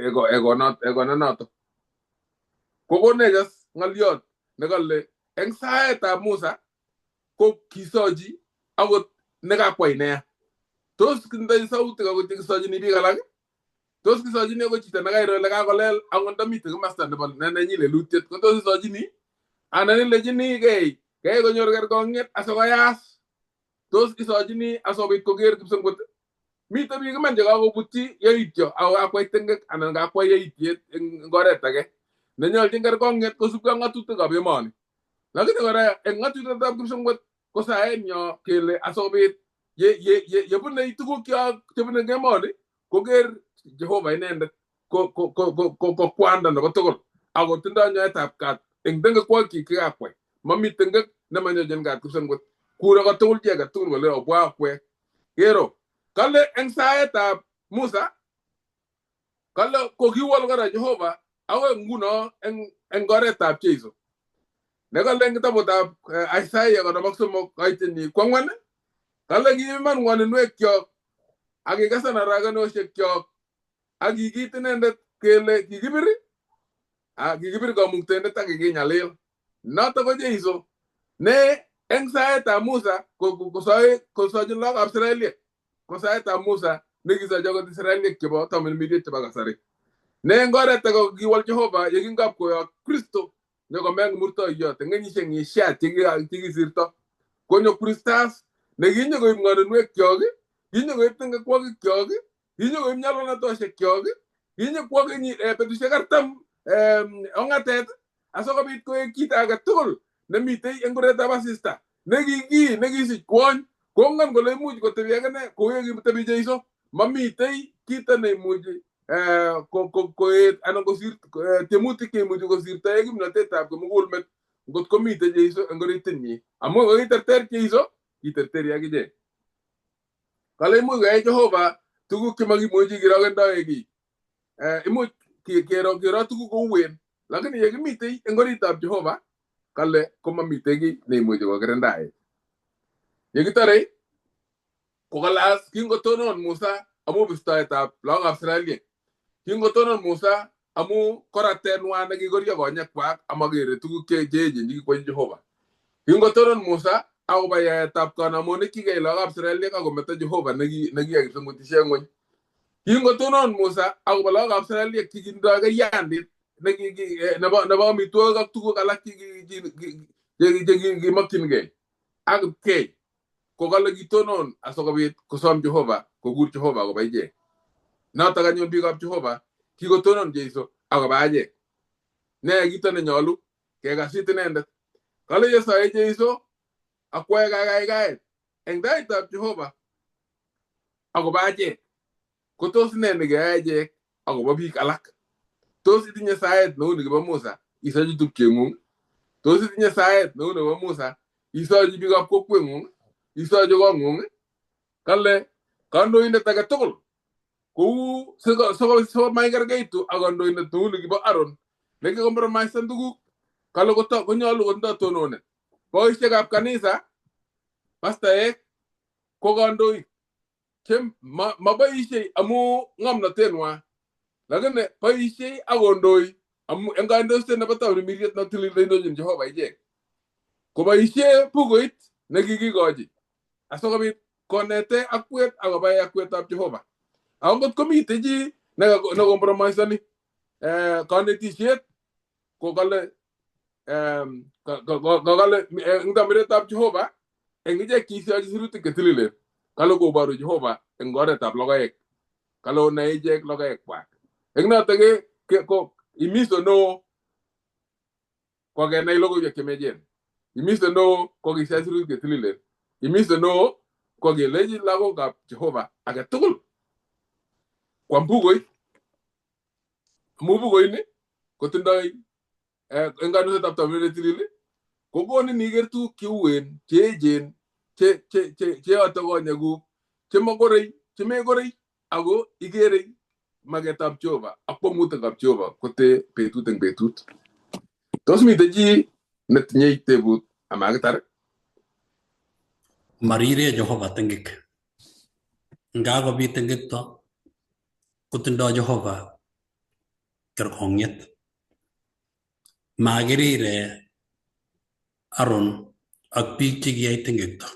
Speaker 4: ego na not ko go negas ngal yon ne galle eng saeta Musa ko kisoji agot nega koy ne tos kinday sawut ga go kisoji ni bi galag tos kisoji ne go chita naga ro laga golel angon damit ga master de bal ne ni le lutet ko tos kisoji ni anani le jini gay go nyor gar go nget aso yas tos kisoji ni aso bit ko ger kipsen got mi tabi ga man jaga go butti yeyitjo aw akoy tengek anan ga koy yeyitiet ngore tage ne nyol tingar go nget ko suka ngatu ga be mani lagi ngora ngatu tab kipsen got ko sa enyo kele asobit ye bunne itugo kya tebne gemoni ko ger Jehova inende ko kwanda no togol ago tinda nya tap kat eng denga ko ki ka kwe mami tenga na manyo jen gat kusen got kura ko tugul je gat tugul wala o bwa kwe yero kale eng saeta Musa kale ko gi wal gara Jehova awe nguno eng gore tap chezo negal leng tabota Isaiah ko maksumo kaitini kwangwan kala gi man wan no kyo agi gasana raga no kyo agi gitnendet kele gigibiri go mungtende tagi gi nyalel nata ko jeiso ne eng saeta Musa ko so log Australia ko saeta Musa ne gi sa jogo Israel ke bo tamil media te bagasare ne ngore te go gi wal Jehova yegi ngap ko Kristo ne go meng murto yo te ngani shengi sha tigi sirto ko nyo Kristas ne ginyo go ngano nwe kyogi ginyo go tenga ko kyogi ginyo go nyalo na to she kyogi ginyo ko ni pedu she kartam ongatet aso bit ko kita ga tul ne mitay engore ta basista ne gi si kwon ko ngan go le muj ko te yega ne ko yegi te bi jeiso mamitay kita ne muj ko anan go sir temuti ke muj go sir ta yegi na te tab ko mugul met got ko mitay jeiso engore tinni amo go iter jeiso iter yagi je kale mu ga Jehova tugu ki magi moji gira ga daegi imu ki kero tugu go wen lakini yegi mitay engori tab Jehova kale ko mamitegi ne moji go grandai yegi tare ko galas kingo tonon Musa amu bista tab long Australia kingo tonon Musa amu koratenwa nekikorio konyekwak amokere tuguk cheechen chekikwochi Jehova. Kingotonon Musa akobo yaetab kanamonik chikiyai lagokab Israeliek akometo Jehova nekiyai kipsengwetishek ng'weny. Kingotonon Musa akobo lagokab Israeliek chekindoi keyandit nebo amitwogik ak tuguk alak chekimokyingei ak kipkei kokale kitonon asikobit kosom Jehova, kokur Jehova akobo ichek. Notok anyun biikab Jehova kikotonon Jeiso akobo achek. Ne kito nenyolu kekasit inendet. Kale yesoe Jeiso akwae kakaikaet eng taitab Jehova akobo achek. Ko tos ne nekeyoe achek akobo biik alak? Tos itinye saet neu nekibo Musa isochi tupcheng'ung? Tos itinye saet neu nebo Musa isochi biikab kokweng'ung? Isochi kong'ung? Kale kandoindet age tugul kou sikomaikerkeitu ak kandoindet neu nekibo Aaron nekikompromaisen tuguk. Kale konyolu kotindoi tononet. Boisiekab kanisa, pastaek ko kandoik che maboisie amu ng'omnotenwa, lakini boisie akondoi amu eng kandoiset nebo tamirmiriet netilil neindochin Jehova ichek. Koboisie bukuit nekikikochi asikobit konete akwet akobo akwetab Jehova. Ako ngot komite chi nekompromiseni kanetisiet kokale eng tamiretab Jehova eng ichek kiisochi sirutik chetililen. Kale koboru Jehova eng oretab logoek. Kale onae ichek logoekwak. Eng notok ko imiso neo kokenai logoiwek chemechen. Imiso neo ko kisai sirutik chetililen. Imiso neo ko kelechi lagokab Jehova age tugul kwam bukoit. Amu bukoini kotindoi eng kanunetab tamirmiriet netilil kokonin iker tuguk cheuen, cheechen, cheyote konyekuk, chemekorei ako ikere maketab Jehova ak kwamutikab Jehova kote betut eng betut. Tos mite chi netinye tebut amakitar?
Speaker 3: Marire Jehova tengek. Ngakobit tengekto kotindoi Jehova kerkong'et. Makirire Aaron ak biik chekiyai tengekto.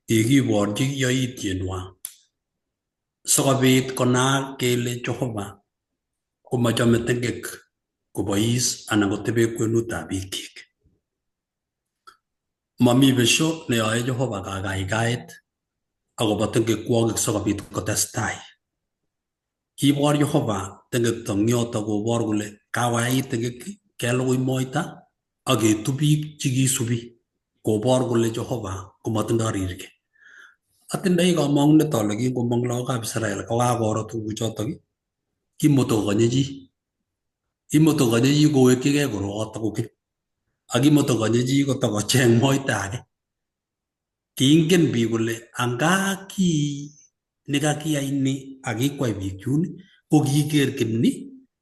Speaker 3: Kikiborchi yoityenwa sikobit konaak kele Jehova komachome tengek kobois anan kotebe kwenutab biikyik. Mami besho neyoe Jehova kakaikaet akobo tengekwokik sikobit kotestai. Kibor Jehova tengekto eng yoto kobor kole kakoyait tengek kelugui moita ak ketub biik chekisubi kobor kole Jehova komatindoi rirge. Atindoi kamang'unet ale kingomong lagokab Israel kokakoro tuguchotok kimotokonye chi. Kimotokonye chi kowekyigei koroyotok kokeny. Ak kimotokonye chi kotokocheng moita age. Kiingen biik kole anga ki nekakiyai ni akikwai biik chun ko kiker kimni,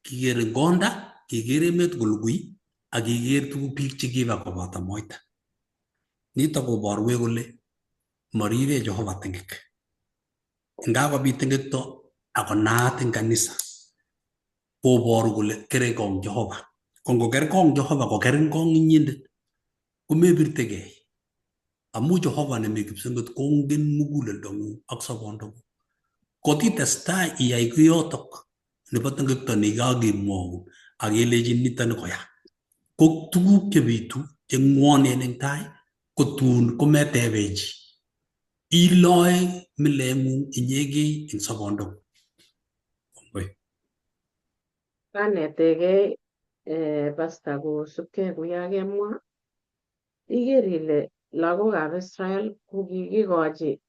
Speaker 3: kiker ngonda, kiker emet kolugui ak kiker tuguk biik chekiba koboto moita. Nitok koborwech kole marire Jehova tengek. Ngakobit tengekto akonaat eng kanisa koboru kole kerkong Jehova. Ko ngokerkong Jehova kokerkong inyendet komebirtegei. Amu Jehova nemi kipsengwet kongen muguleldong'ung ak sobondong'ung. Kotitestai iyai kiyotok nebo tengekto nekakemwoun ak kelechin nitoni koya. Ko tuguk chebitu cheng'wonen eng tai kotun kometebe chi. Iloe mileng'ung inyegei eng sobondong'ung.
Speaker 2: Kanetegei pasta kosubkei kuyo kemwa, iker ile lagokab Israel ko kikikochi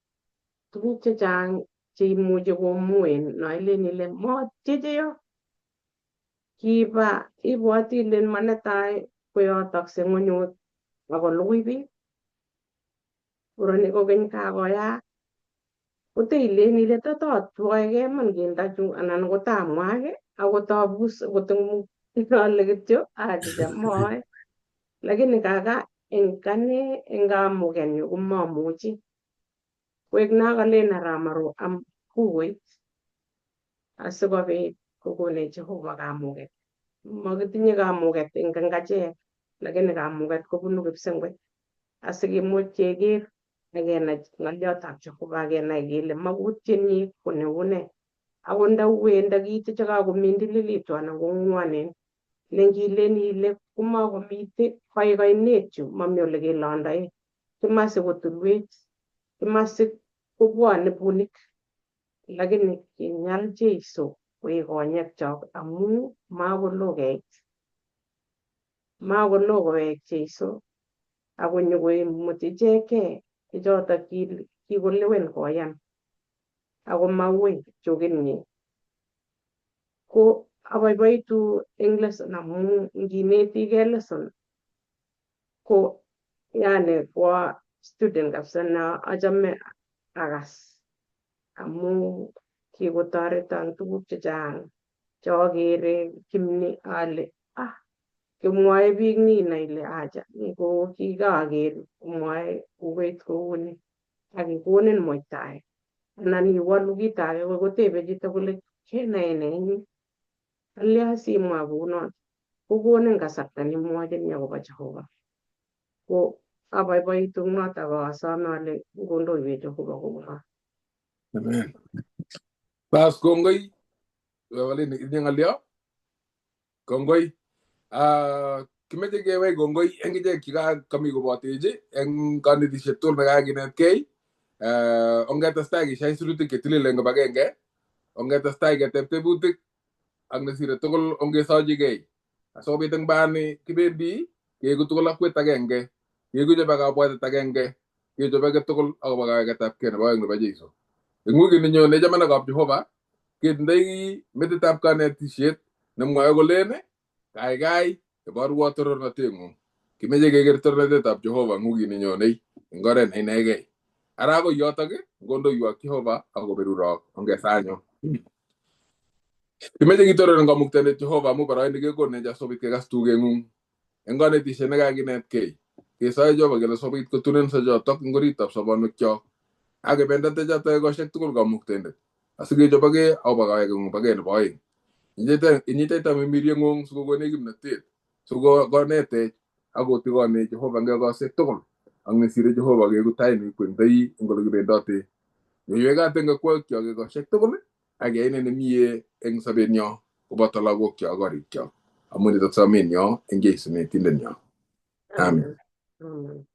Speaker 2: tuguk chechang cheimuchi komuen noilen ile motiecheyo. Kiba ibwoti ile manetai koyotoksei ng'onyut akolugui biik. Boroni kokeny kakoyaak. Koteilen ile totatwoigei man keldachu anan kotamwage akotabus ale kityo achicha moe. Lakini kaka eng ane eng kamugenyu komamuchi. Koek nakalen aramaru bukuit asikobit kokonech Jehova kamuget. makitinye kamuket eng kangachek, lakini kamuket kobunu kipsengwet. Asikimuch keker akenai ng'oliotab Jehova akenai kele makutienyi ko neu ne. Akot ndauwen ndakiite chekakomindililitu anan ko ng'wonen, nengilen ile komakomite koikoinet yu, mami ole kelandae. Kimasi ko tulwet, kimasi kobwone bunik. Lakini kinyal Jeiso koek konyekchok amu makoloo keit. Makoloo kowek Jeiso akonyokoimut ichekei chechotok kikolewen koyan. Ako mauui jokenyi. Ko abaibaitu eng lesson amu nginetigei lesson ko yani ko student kabisa na achame akas amu kikotoreton tuguk chechang chakere kimni ale kimwae biik ni inai ile acha ni ko kikaker komwae kukoit kouni akikonin muitaet anan iwalu kito age kotebe chito kole kenai nee eng yu. Kalya simwa kounoto kokonin kasarta nemwochini akobo Jehova. Ko abaibaitu eng noto ak asome ale kondoiwech Jehova kouno.
Speaker 4: Amen. Bas kongoi walini itinye ng'olyo. Kongoi. Kimeche kewai kongoi eng ichek chekami kobotechi eng kanetisiet tugul nekakinetkei. Ongetestai keshai sirutik chetililen kibagenge, ongetestai keteb tebutik ak nesire tugul ongesochigei. Asikobit eng bani kibendi keeku tugul akwet agenge, keeku chebo kabwatet agenge, kechob age tugul akobo kaweketabkei nebo aeng nebo Jeiso. Eng wikit nenyone chamanekab Jehova ketindoi metitab kanetisiet nemwoe kolen kaikai iborwo torornoteng'ung. Kimeche keker torornatetab Jehova eng wikit nenyone eng oret ne inegei. Ara akoi yotok kondoiwok Jehova akoberurok ongesanyo. Kimeche kitoror eng kamuktaindet Jehova amu boroindo kekonech asikobit kekas tugeng'ung eng kanetisiet nekakinetkei. Kesoe Jehova kele sikobit kotunenso chotok eng oritab sobonwekchok akebendate chotok ekosiek tugul kamuktaindet asikechobokei akobo kawekeng'ung bo kei nebo aeng. Inyiteite mimirieng'ung sikokonech kimnatet sikonetech akotigonech Jehova eng ekosiek tugul ak nesire Jehova keeku tai nekikwengtoi eng ole kibendote. Nyoiwech eng kirwogikyok ekosiek tugul akeyai inee nemie eng sobenyo koboto lagokyok ak korikyok. Amu nitok somenyo eng Jeiso netindenyo. Amen.
Speaker 2: Amen.